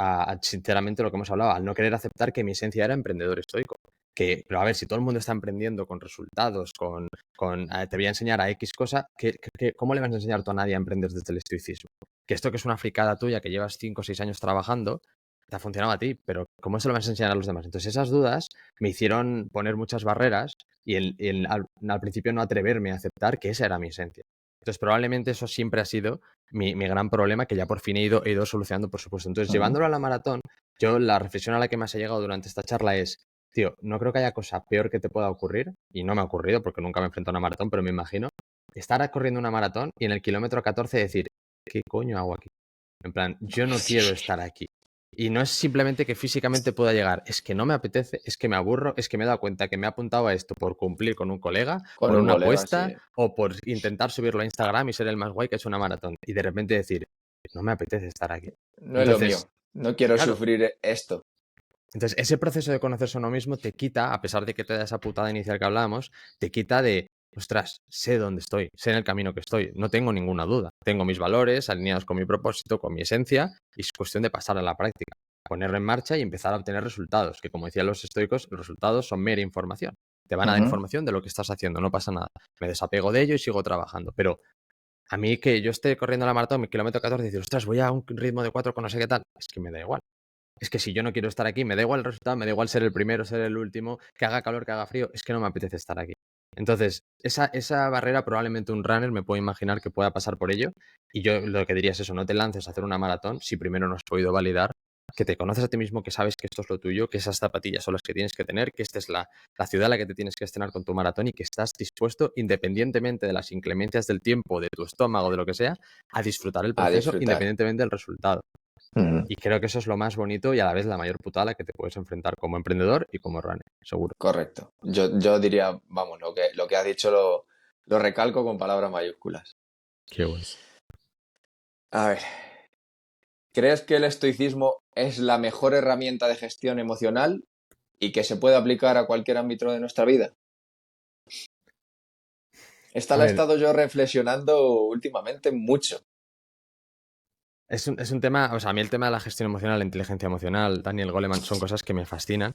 sinceramente lo que hemos hablado, al no querer aceptar que mi esencia era emprendedor estoico. Pero a ver, si todo el mundo está emprendiendo con resultados, te voy a enseñar a X cosa, ¿cómo le vas a enseñar tú a nadie a emprender desde el estoicismo? Que esto que es una fricada tuya, que llevas 5 o 6 años trabajando, te ha funcionado a ti, pero ¿cómo se lo vas a enseñar a los demás? Entonces esas dudas me hicieron poner muchas barreras al principio no atreverme a aceptar que esa era mi esencia. Entonces, probablemente eso siempre ha sido mi gran problema que ya por fin he ido solucionando, por supuesto. Entonces, Ujú. llevándolo a la maratón, yo la reflexión a la que más he llegado durante esta charla es, tío, no creo que haya cosa peor que te pueda ocurrir, y no me ha ocurrido porque nunca me he enfrentado a una maratón, pero me imagino, estar corriendo una maratón y en el kilómetro 14 decir, ¿qué coño hago aquí? En plan, yo no quiero estar aquí. Y no es simplemente que físicamente pueda llegar, es que no me apetece, es que me aburro, es que me he dado cuenta que me he apuntado a esto por cumplir con un colega, Con por un una colega, sí. apuesta o por intentar subirlo a Instagram y ser el más guay que ha hecho una maratón. Y de repente decir, no me apetece estar aquí. No es lo Entonces, mío. No quiero claro, sufrir esto. ese proceso de conocerse a uno mismo te quita, a pesar de que te da esa putada inicial que hablábamos, te quita de, ostras, sé dónde estoy, sé en el camino que estoy, no tengo ninguna duda. Tengo mis valores alineados con mi propósito, con mi esencia, y es cuestión de pasar a la práctica, ponerlo en marcha y empezar a obtener resultados, que como decían los estoicos, los resultados son mera información. Te van a dar Ujú. información de lo que estás haciendo, no pasa nada. Me desapego de ello y sigo trabajando. Pero a mí que yo esté corriendo la maratón, mi kilómetro 14, y decir, ostras, voy a un ritmo de 4 con no sé qué tal, es que me da igual. Es que si yo no quiero estar aquí, me da igual el resultado, me da igual ser el primero, ser el último, que haga calor, que haga frío, es que no me apetece estar aquí. Entonces, esa barrera probablemente un runner me puedo imaginar que pueda pasar por ello. Y yo lo que diría es eso, no te lances a hacer una maratón si primero no has podido validar que te conoces a ti mismo, que sabes que esto es lo tuyo, que esas zapatillas son las que tienes que tener, que esta es la ciudad a la que te tienes que estrenar con tu maratón y que estás dispuesto, independientemente de las inclemencias del tiempo, de tu estómago, de lo que sea, a disfrutar el A proceso disfrutar. independientemente del resultado. Ujú. Y creo que eso es lo más bonito y a la vez la mayor putada a la que te puedes enfrentar como emprendedor y como runner, seguro. Correcto. Yo diría, vamos, lo que has dicho lo recalco con palabras mayúsculas. Qué bueno. A ver, ¿crees que el estoicismo es la mejor herramienta de gestión emocional y que se puede aplicar a cualquier ámbito de nuestra vida? Esta A la he ver, estado yo reflexionando últimamente mucho. es un tema, o sea, a mí el tema de la gestión emocional, la inteligencia emocional, Daniel Goleman, son cosas que me fascinan.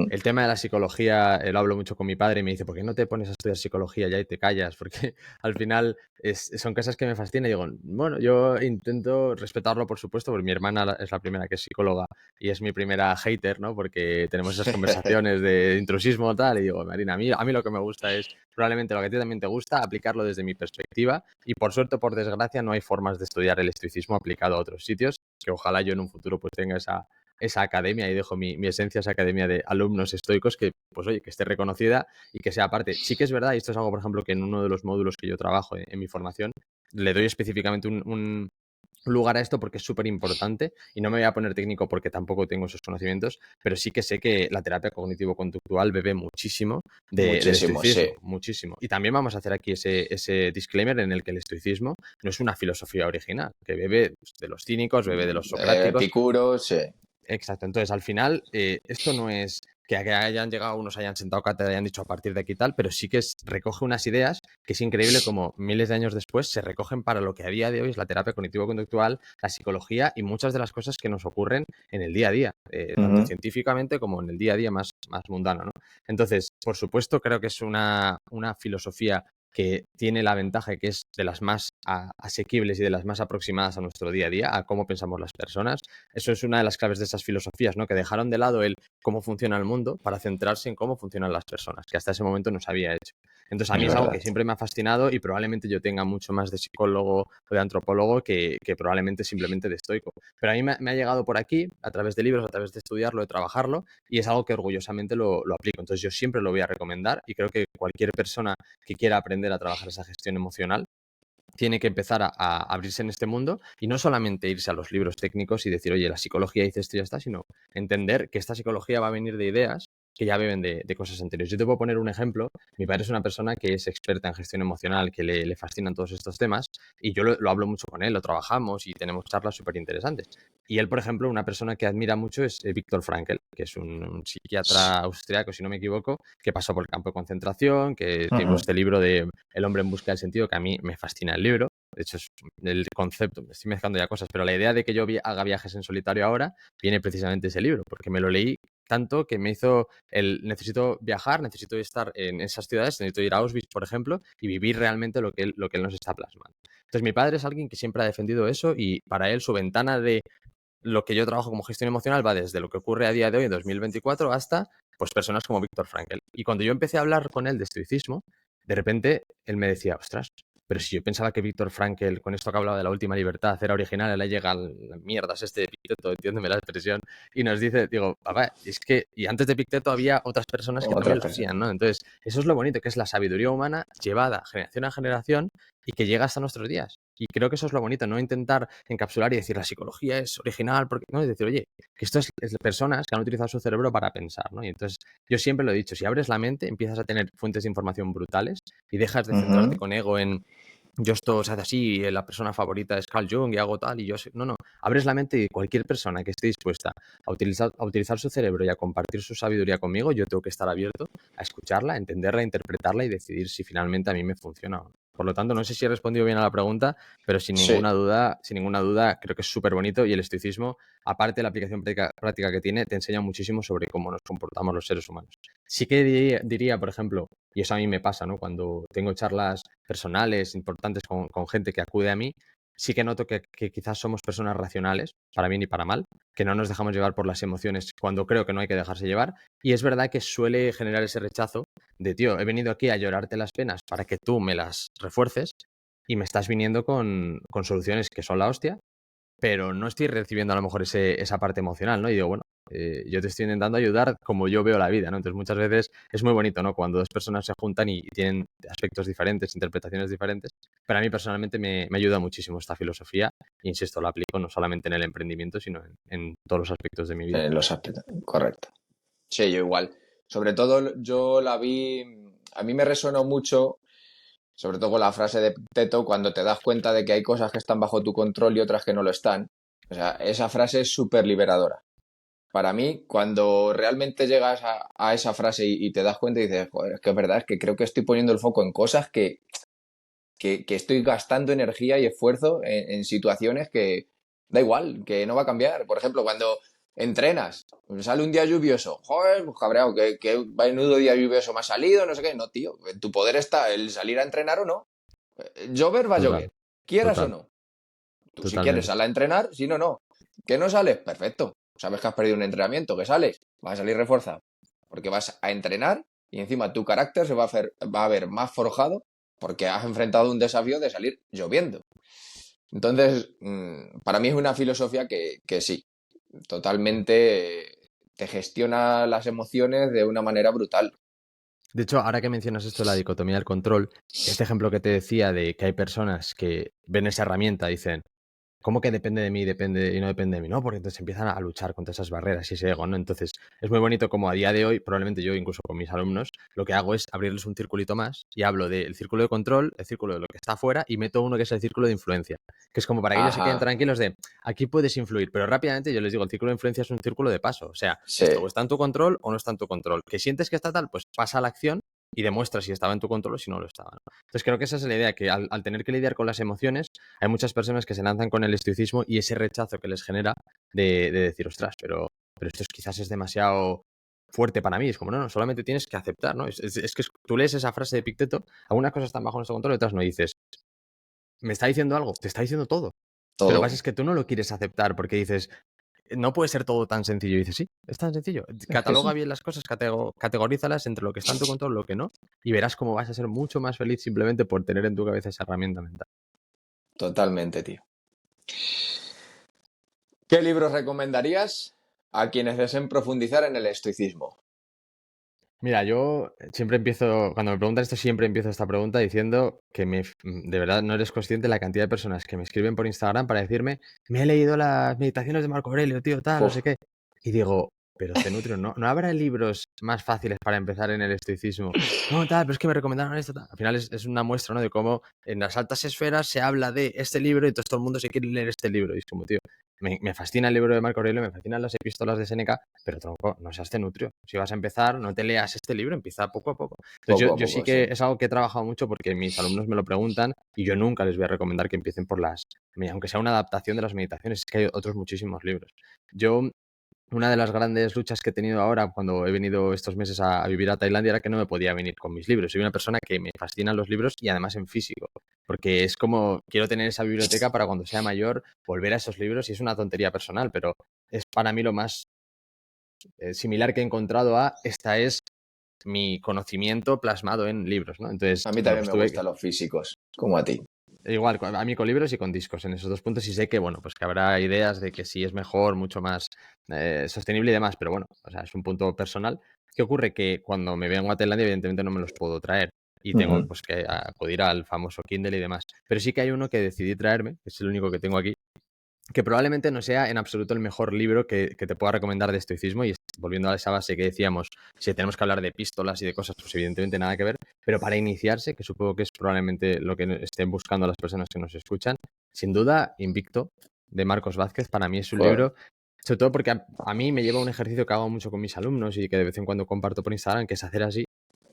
el tema de la psicología, lo hablo mucho con mi padre y me dice, ¿por qué no te pones a estudiar psicología ya y te callas? Porque al final son cosas que me fascinan y digo, bueno, yo intento respetarlo, por supuesto, porque mi hermana es la primera que es psicóloga y es mi primera hater, ¿no? Porque tenemos esas conversaciones de intrusismo y tal y digo, Marina, a mí lo que me gusta es probablemente lo que a ti también te gusta, aplicarlo desde mi perspectiva y por suerte o por desgracia no hay formas de estudiar el estoicismo aplicado a otros sitios, que ojalá yo en un futuro pues tenga esa academia y dejo mi esencia, esa academia de alumnos estoicos que, pues oye, que esté reconocida y que sea parte. Sí que es verdad, y esto es algo, por ejemplo, que en uno de los módulos que yo trabajo en mi formación, le doy específicamente un lugar a esto porque es súper importante y no me voy a poner técnico porque tampoco tengo esos conocimientos, pero sí que sé que la terapia cognitivo-conductual bebe muchísimo del Muchísimo, sí. estoicismo, muchísimo. Y también vamos a hacer aquí ese disclaimer en el que el estoicismo no es una filosofía original, que bebe de los cínicos, bebe de los socráticos. Epicuro, sí. Exacto. Entonces, al final, esto no es que hayan llegado unos, hayan sentado cátedra y hayan dicho a partir de aquí tal, pero sí que recoge unas ideas que es increíble como miles de años después se recogen para lo que a día de hoy es la terapia cognitivo-conductual, la psicología y muchas de las cosas que nos ocurren en el día a día, tanto científicamente como en el día a día más mundano, ¿no? Entonces, por supuesto, creo que es una filosofía que tiene la ventaja de que es de las más asequibles y de las más aproximadas a nuestro día a día, a cómo pensamos las personas. Eso es una de las claves de esas filosofías, ¿no? Que dejaron de lado el cómo funciona el mundo para centrarse en cómo funcionan las personas, que hasta ese momento no se había hecho. Entonces, a Es mí es algo verdad. que siempre me ha fascinado y probablemente yo tenga mucho más de psicólogo o de antropólogo que probablemente simplemente de estoico. Pero a mí me ha llegado por aquí, a través de libros, a través de estudiarlo, de trabajarlo, y es algo que orgullosamente lo aplico. Entonces, yo siempre lo voy a recomendar y creo que cualquier persona que quiera aprender a trabajar esa gestión emocional tiene que empezar a abrirse en este mundo y no solamente irse a los libros técnicos y decir, oye, la psicología dice esto y ya está, sino entender que esta psicología va a venir de ideas que ya beben de cosas anteriores. Yo te puedo poner un ejemplo. Mi padre es una persona que es experta en gestión emocional, que le fascinan todos estos temas y yo lo hablo mucho con él, lo trabajamos y tenemos charlas súper interesantes. Y él, por ejemplo, una persona que admira mucho es Viktor Frankl, que es un psiquiatra austriaco, si no me equivoco, que pasó por el campo de concentración, que escribió este libro de El hombre en busca del sentido, que a mí me fascina el libro. De hecho, es el concepto, me estoy mezclando ya cosas, pero la idea de que yo haga viajes en solitario ahora viene precisamente de ese libro, porque me lo leí tanto que me hizo necesito viajar, necesito estar en esas ciudades, necesito ir a Auschwitz, por ejemplo, y vivir realmente lo que él nos está plasmando. Entonces, mi padre es alguien que siempre ha defendido eso y para él su ventana de lo que yo trabajo como gestión emocional va desde lo que ocurre a día de hoy, en 2024, hasta pues personas como Viktor Frankl. Y cuando yo empecé a hablar con él de estoicismo, de repente él me decía, ostras, pero si yo pensaba que Viktor Frankl, con esto que hablaba de la última libertad, era original, le llega la mierda, es este Epicteto, entiéndeme la expresión, y nos dice, digo, papá, es que, y antes de Epicteto había otras personas que Otra también lo persona. hacían, ¿no? Entonces, eso es lo bonito, que es la sabiduría humana llevada generación a generación y que llega hasta nuestros días. Y creo que eso es lo bonito, no intentar encapsular y decir la psicología es original, porque no, es decir, oye, que esto es de personas que han utilizado su cerebro para pensar, ¿no? Y entonces, yo siempre lo he dicho, si abres la mente, empiezas a tener fuentes de información brutales y dejas de centrarte con ego en yo esto se hace así, la persona favorita es Carl Jung y hago tal y yo sé. No, no. Abres la mente y cualquier persona que esté dispuesta a utilizar su cerebro y a compartir su sabiduría conmigo, yo tengo que estar abierto a escucharla, a entenderla, a interpretarla y decidir si finalmente a mí me funciona o no. Por lo tanto, no sé si he respondido bien a la pregunta, pero Sí. sin ninguna duda, creo que es súper bonito y el estoicismo, aparte de la aplicación práctica que tiene, te enseña muchísimo sobre cómo nos comportamos los seres humanos. Sí que diría, por ejemplo, y eso a mí me pasa, ¿no? Cuando tengo charlas personales importantes con gente que acude a mí, sí que noto que quizás somos personas racionales, para bien y para mal, que no nos dejamos llevar por las emociones cuando creo que no hay que dejarse llevar. Y es verdad que suele generar ese rechazo de, tío, he venido aquí a llorarte las penas para que tú me las refuerces y me estás viniendo con soluciones que son la hostia, pero no estoy recibiendo a lo mejor esa parte emocional, ¿no? Y digo, bueno, yo te estoy intentando ayudar como yo veo la vida, ¿no? Entonces muchas veces es muy bonito, ¿no? Cuando dos personas se juntan y tienen aspectos diferentes, interpretaciones diferentes, pero a mí personalmente me ayuda muchísimo esta filosofía e insisto, la aplico no solamente en el emprendimiento, sino en todos los aspectos de mi vida. Los aspectos. Correcto. Sí, yo igual. Sobre todo yo la vi, a mí me resonó mucho, sobre todo con la frase de Teto, cuando te das cuenta de que hay cosas que están bajo tu control y otras que no lo están. O sea, esa frase es súper liberadora. Para mí, cuando realmente llegas a esa frase y te das cuenta y dices, joder, es que es verdad, es que creo que estoy poniendo el foco en cosas que estoy gastando energía y esfuerzo en situaciones que da igual, que no va a cambiar. Por ejemplo, cuando Entrenas, sale un día lluvioso, joder, pues cabreado, que menudo día lluvioso me ha salido, no sé qué. No, tío, en tu poder está el salir a entrenar o no. Llover va a Total, llover, quieras o total, no. Tú si quieres totalmente. sal a entrenar, si no, no. ¿Que no sales? Perfecto. Sabes que has perdido un entrenamiento, que sales, vas a salir reforzado. Porque vas a entrenar y encima tu carácter se va a ver más forjado porque has enfrentado un desafío de salir lloviendo. Entonces, para mí es una filosofía que sí, totalmente te gestiona las emociones de una manera brutal. De hecho, ahora que mencionas esto de la dicotomía del control, este ejemplo que te decía de que hay personas que ven esa herramienta y dicen, ¿cómo que depende de mí, depende y no depende de mí? No, porque entonces empiezan a luchar contra esas barreras y ese ego, ¿no? Entonces, es muy bonito como a día de hoy, probablemente yo incluso con mis alumnos, lo que hago es abrirles un circulito más y hablo del círculo de control, el círculo de lo que está afuera y meto uno que es el círculo de influencia, que es como para que ellos se queden Ajá, tranquilos de, aquí puedes influir, pero rápidamente yo les digo, el círculo de influencia es un círculo de paso, o sea, sí, esto o está en tu control o no está en tu control. ¿Que sientes que está tal? Pues pasa a la acción y demuestra si estaba en tu control o si no lo estaba, ¿no? Entonces creo que esa es la idea, que al tener que lidiar con las emociones, hay muchas personas que se lanzan con el estoicismo y ese rechazo que les genera de decir, ostras, pero esto quizás es demasiado fuerte para mí. Es como, no, no, solamente tienes que aceptar, ¿no? Es que tú lees esa frase de Epicteto, algunas cosas están bajo nuestro control y otras no. Y dices, ¿me está diciendo algo? Te está diciendo todo. Pero lo que pasa todo. es que tú no lo quieres aceptar porque dices, no puede ser todo tan sencillo. Y dices, sí, es tan sencillo. Es que Cataloga bien las cosas, categorízalas entre lo que está en tu control y lo que no, y verás cómo vas a ser mucho más feliz simplemente por tener en tu cabeza esa herramienta mental. totalmente, tío. ¿Qué libros recomendarías a quienes deseen profundizar en el estoicismo? Mira, yo siempre empiezo, cuando me preguntan esto, siempre empiezo esta pregunta diciendo que de verdad no eres consciente de la cantidad de personas que me escriben por Instagram para decirme, me he leído las meditaciones de Marco Aurelio, tío, tal, no Uf, sé qué. Y digo, pero Cenutrio, ¿no habrá libros más fáciles para empezar en el estoicismo? No, tal, pero es que me recomendaron esto, tal. Al final es una muestra, ¿no? De cómo en las altas esferas se habla de este libro y entonces todo el mundo se quiere leer este libro. Y es como, tío, me fascina el libro de Marco Aurelio, me fascinan las epístolas de Séneca, pero tronco, no seas nutrio. Si vas a empezar, no te leas este libro, empieza poco a poco. Entonces poco a yo sí poco, sí. que es algo que he trabajado mucho porque mis alumnos me lo preguntan y yo nunca les voy a recomendar que empiecen por aunque sea una adaptación de las meditaciones, es que hay otros muchísimos libros. Yo una de las grandes luchas que he tenido ahora cuando he venido estos meses a vivir a Tailandia era que no me podía venir con mis libros. Soy una persona que me fascinan los libros y además en físico, porque es como quiero tener esa biblioteca para cuando sea mayor volver a esos libros y es una tontería personal, pero es para mí lo más similar que he encontrado a esta es mi conocimiento plasmado en libros, ¿no? Entonces, A mí bueno, también pues me tuve gustan los físicos, como a ti. igual, a mí con libros y con discos en esos dos puntos y sé que, bueno, pues que habrá ideas de que sí es mejor, mucho más sostenible y demás, pero bueno, o sea, es un punto personal. ¿Qué ocurre? Que cuando me vengo a Tailandia, evidentemente no me los puedo traer y tengo Ujú. pues que acudir al famoso Kindle y demás. Pero sí que hay uno que decidí traerme, que es el único que tengo aquí, que probablemente no sea en absoluto el mejor libro que te pueda recomendar de estoicismo. Y volviendo a esa base que decíamos, si tenemos que hablar de epístolas y de cosas, pues evidentemente nada que ver. Pero para iniciarse, que supongo que es probablemente lo que estén buscando las personas que nos escuchan, sin duda, Invicto, de Marcos Vázquez, para mí es un Joder, libro, sobre todo porque a mí me lleva un ejercicio que hago mucho con mis alumnos y que de vez en cuando comparto por Instagram, que es hacer así.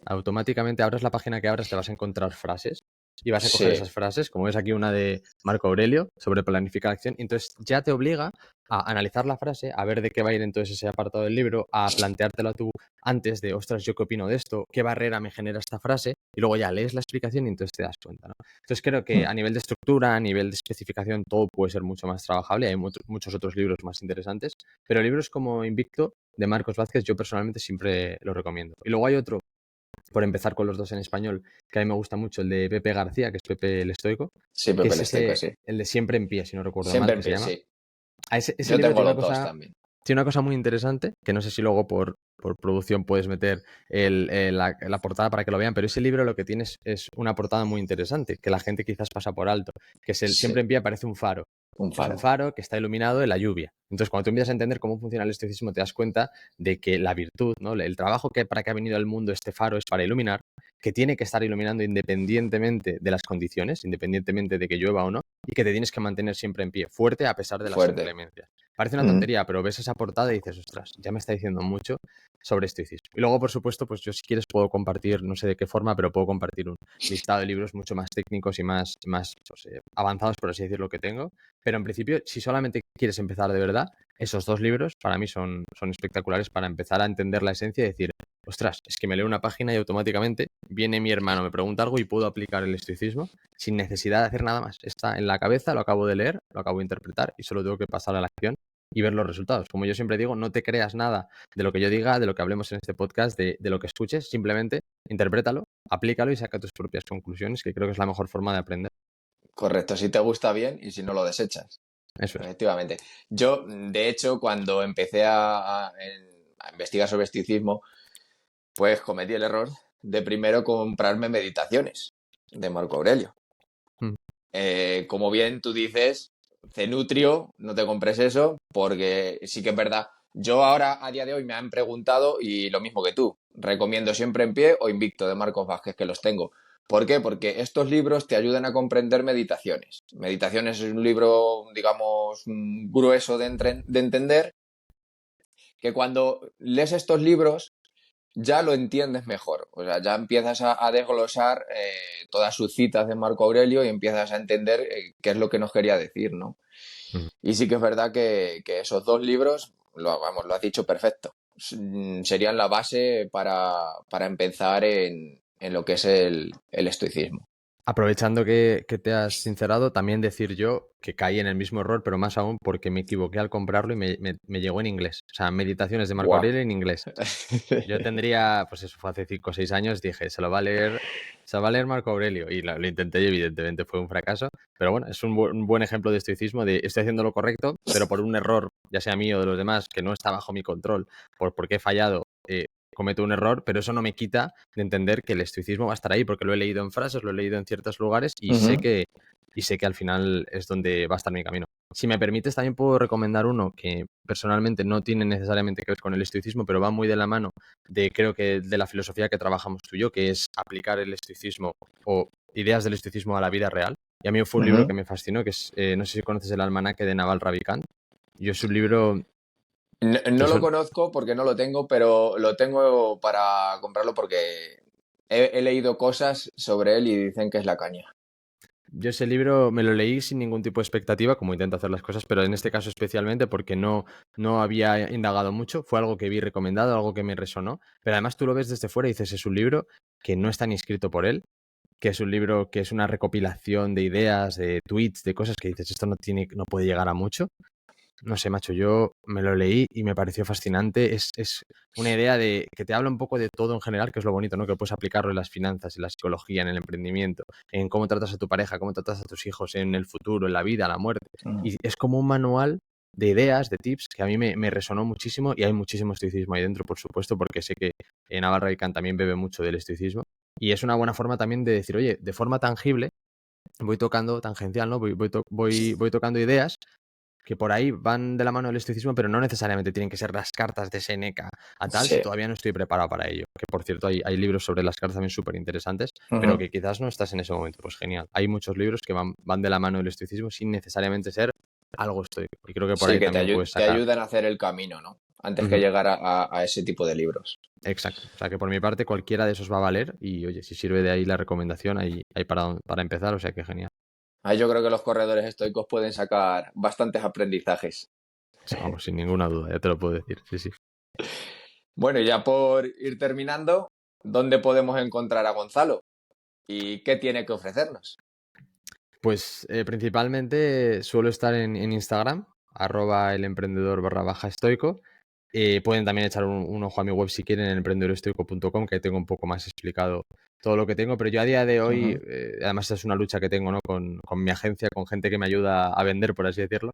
Automáticamente abras la página que abras, te vas a encontrar frases y vas a coger sí, esas frases, como ves aquí una de Marco Aurelio sobre planificar acción, y entonces ya te obliga a analizar la frase, a ver de qué va a ir entonces ese apartado del libro, a planteártela tú antes de, ostras, ¿yo qué opino de esto? ¿Qué barrera me genera esta frase? Y luego ya lees la explicación y entonces te das cuenta, ¿no? Entonces creo que a nivel de estructura, a nivel de especificación, todo puede ser mucho más trabajable, hay muchos otros libros más interesantes, pero libros como Invicto de Marcos Vázquez yo personalmente siempre lo recomiendo. Y luego hay otro por empezar con los dos en español, que a mí me gusta mucho, el de Pepe García, que es Pepe el Estoico, sí, que Pepe es el Estoico, sí. el de Siempre en pie, si no recuerdo mal, Siempre que en se pie, llama. sí. Ese Yo libro tengo los dos también. tiene una cosa muy interesante, que no sé si luego por producción puedes meter la portada para que lo vean, pero ese libro lo que tiene es una portada muy interesante, que la gente quizás pasa por alto, que es el Siempre Sí, en pie aparece un faro. un Es un faro. faro que está iluminado en la lluvia. Entonces, cuando tú empiezas a entender cómo funciona el estoicismo, te das cuenta de que la virtud, ¿no? El trabajo para que ha venido al mundo este faro es para iluminar, que tiene que estar iluminando independientemente de las condiciones, independientemente de que llueva o no, y que te tienes que mantener siempre en pie, fuerte a pesar de las Fuerte. inclemencias. Parece una tontería, pero ves esa portada y dices, ostras, ya me está diciendo mucho sobre estoicismo. Y luego, por supuesto, pues yo si quieres puedo compartir, no sé de qué forma, pero puedo compartir un listado de libros mucho más técnicos y más pues, avanzados, por así decirlo, que tengo. Pero en principio, si solamente quieres empezar de verdad, esos 2 libros para mí son espectaculares para empezar a entender la esencia y decir, ostras, es que me leo una página y automáticamente viene mi hermano, me pregunta algo y puedo aplicar el estoicismo sin necesidad de hacer nada más. Está en la cabeza, lo acabo de leer, lo acabo de interpretar y solo tengo que pasar a la acción y ver los resultados. Como yo siempre digo, no te creas nada de lo que yo diga, de lo que hablemos en este podcast, de lo que escuches, simplemente interprétalo, aplícalo y saca tus propias conclusiones, que creo que es la mejor forma de aprender. Correcto, si te gusta bien y si no lo desechas. Eso es. Efectivamente. Yo, de hecho, cuando empecé a investigar sobre estoicismo, pues cometí el error de primero comprarme Meditaciones de Marco Aurelio. Mm. Como bien tú dices, Cenutrio, no te compres eso, porque sí que es verdad. Yo ahora, a día de hoy, me han preguntado y lo mismo que tú. Recomiendo Siempre en Pie o Invicto de Marcos Vázquez, que los tengo. ¿Por qué? Porque estos libros te ayudan a comprender Meditaciones. Meditaciones es un libro, digamos, grueso de entender, que cuando lees estos libros ya lo entiendes mejor. O sea, ya empiezas a desglosar todas sus citas de Marco Aurelio y empiezas a entender qué es lo que nos quería decir, ¿no? Mm. Y sí que es verdad que esos 2 libros, lo has dicho perfecto, serían la base para empezar en lo que es el estoicismo. Aprovechando que te has sincerado, también decir yo que caí en el mismo error, pero más aún porque me equivoqué al comprarlo y me llegó en inglés. O sea, Meditaciones de Marco Buah. Aurelio en inglés. Yo tendría, pues eso fue hace 5 o 6 años, dije, se lo va a leer Marco Aurelio. Y lo intenté y evidentemente fue un fracaso. Pero bueno, es un buen ejemplo de estoicismo, de estoy haciendo lo correcto, pero por un error, ya sea mío o de los demás, que no está bajo mi control, porque he fallado, cometo un error, pero eso no me quita de entender que el estoicismo va a estar ahí, porque lo he leído en frases, lo he leído en ciertos lugares y sé que al final es donde va a estar mi camino. Si me permites, también puedo recomendar uno que personalmente no tiene necesariamente que ver con el estoicismo, pero va muy de la mano creo que de la filosofía que trabajamos tú y yo, que es aplicar el estoicismo o ideas del estoicismo a la vida real. Y a mí fue un libro que me fascinó, que es, no sé si conoces el almanaque de Naval Ravikant. Yo es un libro No, que no lo son, conozco porque no lo tengo, pero lo tengo para comprarlo porque he leído cosas sobre él y dicen que es la caña. Yo ese libro me lo leí sin ningún tipo de expectativa, como intento hacer las cosas, pero en este caso especialmente porque no había indagado mucho. Fue algo que vi recomendado, algo que me resonó. Pero además tú lo ves desde fuera y dices, es un libro que no está ni escrito por él, que es un libro que es una recopilación de ideas, de tweets, de cosas que dices, esto no puede llegar a mucho. No sé, macho, yo me lo leí y me pareció fascinante. Es una idea de que te habla un poco de todo en general, que es lo bonito, ¿no? Que puedes aplicarlo en las finanzas, en la psicología, en el emprendimiento, en cómo tratas a tu pareja, cómo tratas a tus hijos, en el futuro, en la vida, la muerte. Y es como un manual de ideas, de tips, que a mí me resonó muchísimo y hay muchísimo estoicismo ahí dentro, por supuesto, porque sé que Naval Ravikant también bebe mucho del estoicismo. Y es una buena forma también de decir, oye, de forma tangible, voy tocando, tangencial, ¿no? Voy tocando ideas que por ahí van de la mano del estoicismo, pero no necesariamente tienen que ser las cartas de Séneca a tal si Sí. todavía no estoy preparado para ello. Que por cierto, hay libros sobre las cartas también súper interesantes, pero Ujú. que quizás no estás en ese momento. Pues genial. Hay muchos libros que van de la mano del estoicismo sin necesariamente ser algo estoico. Y creo que por Sí, ahí que también puedes te sacar. ayudan a hacer el camino, ¿no? Antes que Ujú. llegar a ese tipo de libros. Exacto. O sea que por mi parte cualquiera de esos va a valer y oye, si sirve de ahí la recomendación, hay para empezar, o sea que genial. Ahí yo creo que los corredores estoicos pueden sacar bastantes aprendizajes. Vamos, sin ninguna duda, ya te lo puedo decir. Sí, sí. Bueno, y ya por ir terminando, ¿dónde podemos encontrar a Gonzalo? ¿Y qué tiene que ofrecernos? Pues principalmente suelo estar en Instagram, @elemprendedor_estoico. Pueden también echar un ojo a mi web si quieren en emprendedorestoico.com, que ahí tengo un poco más explicado todo lo que tengo. Pero yo a día de hoy, Ujú. además es una lucha que tengo, ¿no? con mi agencia, con gente que me ayuda a vender, por así decirlo,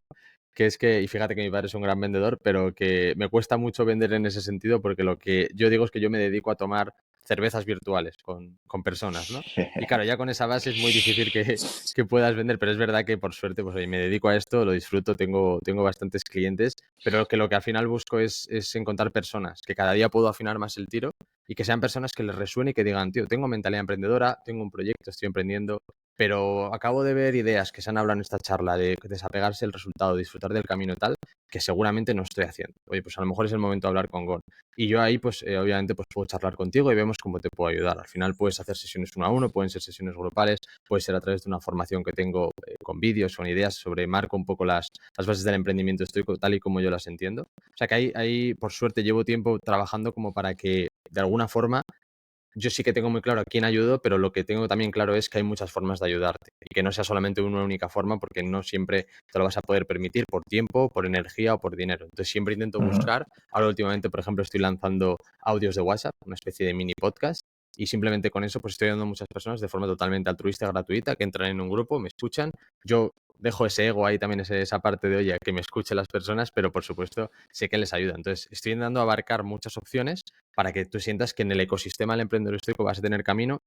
que es que, y fíjate que mi padre es un gran vendedor, pero que me cuesta mucho vender en ese sentido porque lo que yo digo es que yo me dedico a tomar cervezas virtuales con personas, ¿no? Y claro, ya con esa base es muy difícil que puedas vender, pero es verdad que por suerte pues oye, me dedico a esto, lo disfruto, tengo bastantes clientes, pero que lo que al final busco es encontrar personas, que cada día puedo afinar más el tiro y que sean personas que les resuene y que digan, tío, tengo mentalidad emprendedora, tengo un proyecto, estoy emprendiendo, pero acabo de ver ideas que se han hablado en esta charla de desapegarse del resultado, disfrutar del camino y tal, que seguramente no estoy haciendo. Oye, pues a lo mejor es el momento de hablar con Gon. Y yo ahí, pues obviamente, pues puedo charlar contigo y vemos cómo te puedo ayudar. Al final puedes hacer sesiones uno a uno, pueden ser sesiones grupales, puede ser a través de una formación que tengo con vídeos, con ideas sobre marco un poco las bases del emprendimiento estoico tal y como yo las entiendo. O sea que ahí, por suerte, llevo tiempo trabajando como para que, de alguna forma, yo sí que tengo muy claro a quién ayudo, pero lo que tengo también claro es que hay muchas formas de ayudarte y que no sea solamente una única forma porque no siempre te lo vas a poder permitir por tiempo, por energía o por dinero. Entonces siempre intento Ujú. buscar. Ahora últimamente, por ejemplo, estoy lanzando audios de WhatsApp, una especie de mini podcast. Y simplemente con eso pues estoy ayudando a muchas personas de forma totalmente altruista, gratuita, que entran en un grupo, me escuchan. Yo dejo ese ego ahí también, esa parte de, oye, que me escuchen las personas, pero por supuesto sé que les ayuda. Entonces estoy intentando abarcar muchas opciones para que tú sientas que en el ecosistema del emprendedor estoico vas a tener camino,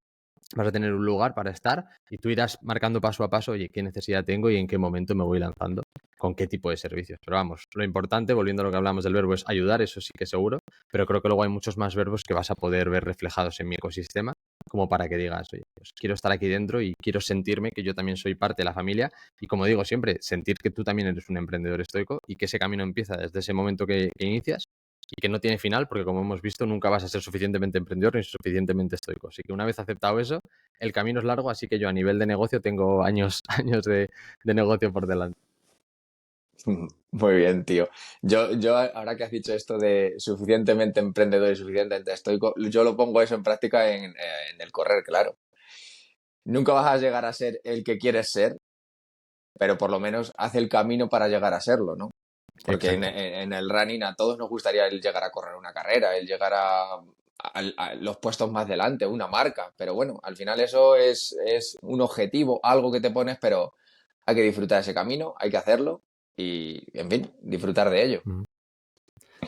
vas a tener un lugar para estar y tú irás marcando paso a paso, oye, qué necesidad tengo y en qué momento me voy lanzando, con qué tipo de servicios. Pero vamos, lo importante, volviendo a lo que hablamos del verbo, es ayudar, eso sí que seguro, pero creo que luego hay muchos más verbos que vas a poder ver reflejados en mi ecosistema, como para que digas, oye, pues quiero estar aquí dentro y quiero sentirme que yo también soy parte de la familia y como digo siempre, sentir que tú también eres un emprendedor estoico y que ese camino empieza desde ese momento que inicias y que no tiene final porque, como hemos visto, nunca vas a ser suficientemente emprendedor ni suficientemente estoico. Así que una vez aceptado eso, el camino es largo, así que yo a nivel de negocio tengo años, años de negocio por delante. Muy bien, tío. Ahora que has dicho esto de suficientemente emprendedor y suficientemente estoico, yo lo pongo eso en práctica en el correr, claro. Nunca vas a llegar a ser el que quieres ser, pero por lo menos haz el camino para llegar a serlo, ¿no? Porque Exacto. en el running a todos nos gustaría el llegar a correr una carrera, el llegar a los puestos más delante, una marca. Pero bueno, al final eso es un objetivo, algo que te pones, pero hay que disfrutar ese camino, hay que hacerlo y, en fin, disfrutar de ello. Ujú.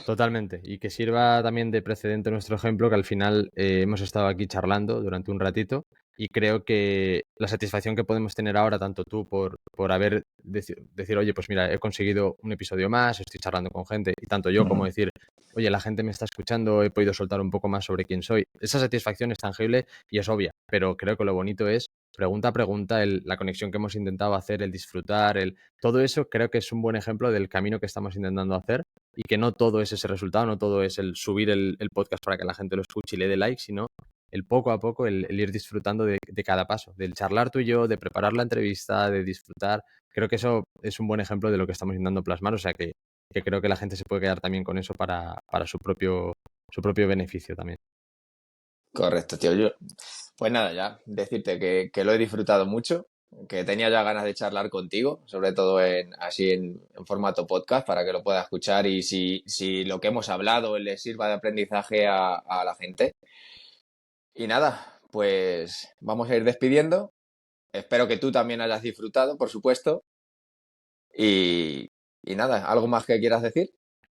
Totalmente. Y que sirva también de precedente nuestro ejemplo, que al final hemos estado aquí charlando durante un ratito y creo que la satisfacción que podemos tener ahora, tanto tú por haber decir, oye, pues mira, he conseguido un episodio más, estoy charlando con gente, y tanto yo como Ujú. decir, oye, la gente me está escuchando, he podido soltar un poco más sobre quién soy. Esa satisfacción es tangible y es obvia, pero creo que lo bonito es pregunta a pregunta, la conexión que hemos intentado hacer, el disfrutar, todo eso creo que es un buen ejemplo del camino que estamos intentando hacer y que no todo es ese resultado, no todo es el subir el podcast para que la gente lo escuche y le dé like, sino el poco a poco, el ir disfrutando de cada paso, del charlar tú y yo, de preparar la entrevista, de disfrutar. Creo que eso es un buen ejemplo de lo que estamos intentando plasmar, o sea que creo que la gente se puede quedar también con eso para su propio beneficio también. Correcto, tío. Pues nada, ya decirte que lo he disfrutado mucho, que tenía ya ganas de charlar contigo, sobre todo en formato podcast, para que lo pueda escuchar y si lo que hemos hablado le sirva de aprendizaje a la gente. Y nada, pues vamos a ir despidiendo. Espero que tú también hayas disfrutado, por supuesto. Y, y nada, ¿algo más que quieras decir?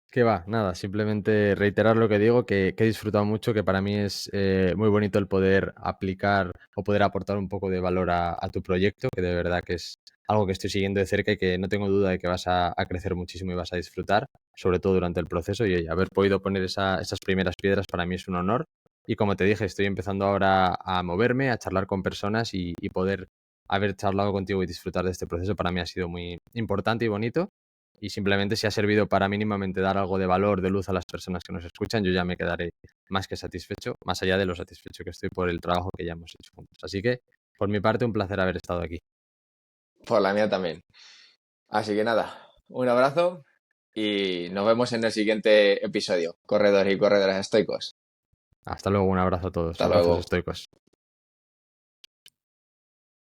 Que va, nada, simplemente reiterar lo que digo, que he disfrutado mucho, que para mí es muy bonito el poder aplicar o poder aportar un poco de valor a tu proyecto, que de verdad que es algo que estoy siguiendo de cerca y que no tengo duda de que vas a crecer muchísimo y vas a disfrutar, sobre todo durante el proceso y oye, haber podido poner esas primeras piedras para mí es un honor. Y como te dije, estoy empezando ahora a moverme, a charlar con personas y poder haber charlado contigo y disfrutar de este proceso para mí ha sido muy importante y bonito. Y simplemente si ha servido para mínimamente dar algo de valor, de luz a las personas que nos escuchan, yo ya me quedaré más que satisfecho, más allá de lo satisfecho que estoy por el trabajo que ya hemos hecho juntos. Así que, por mi parte, un placer haber estado aquí. Por la mía también. Así que nada, un abrazo y nos vemos en el siguiente episodio. Corredores y corredoras estoicos. Hasta luego, un abrazo a todos, Hasta abrazos luego. estoicos.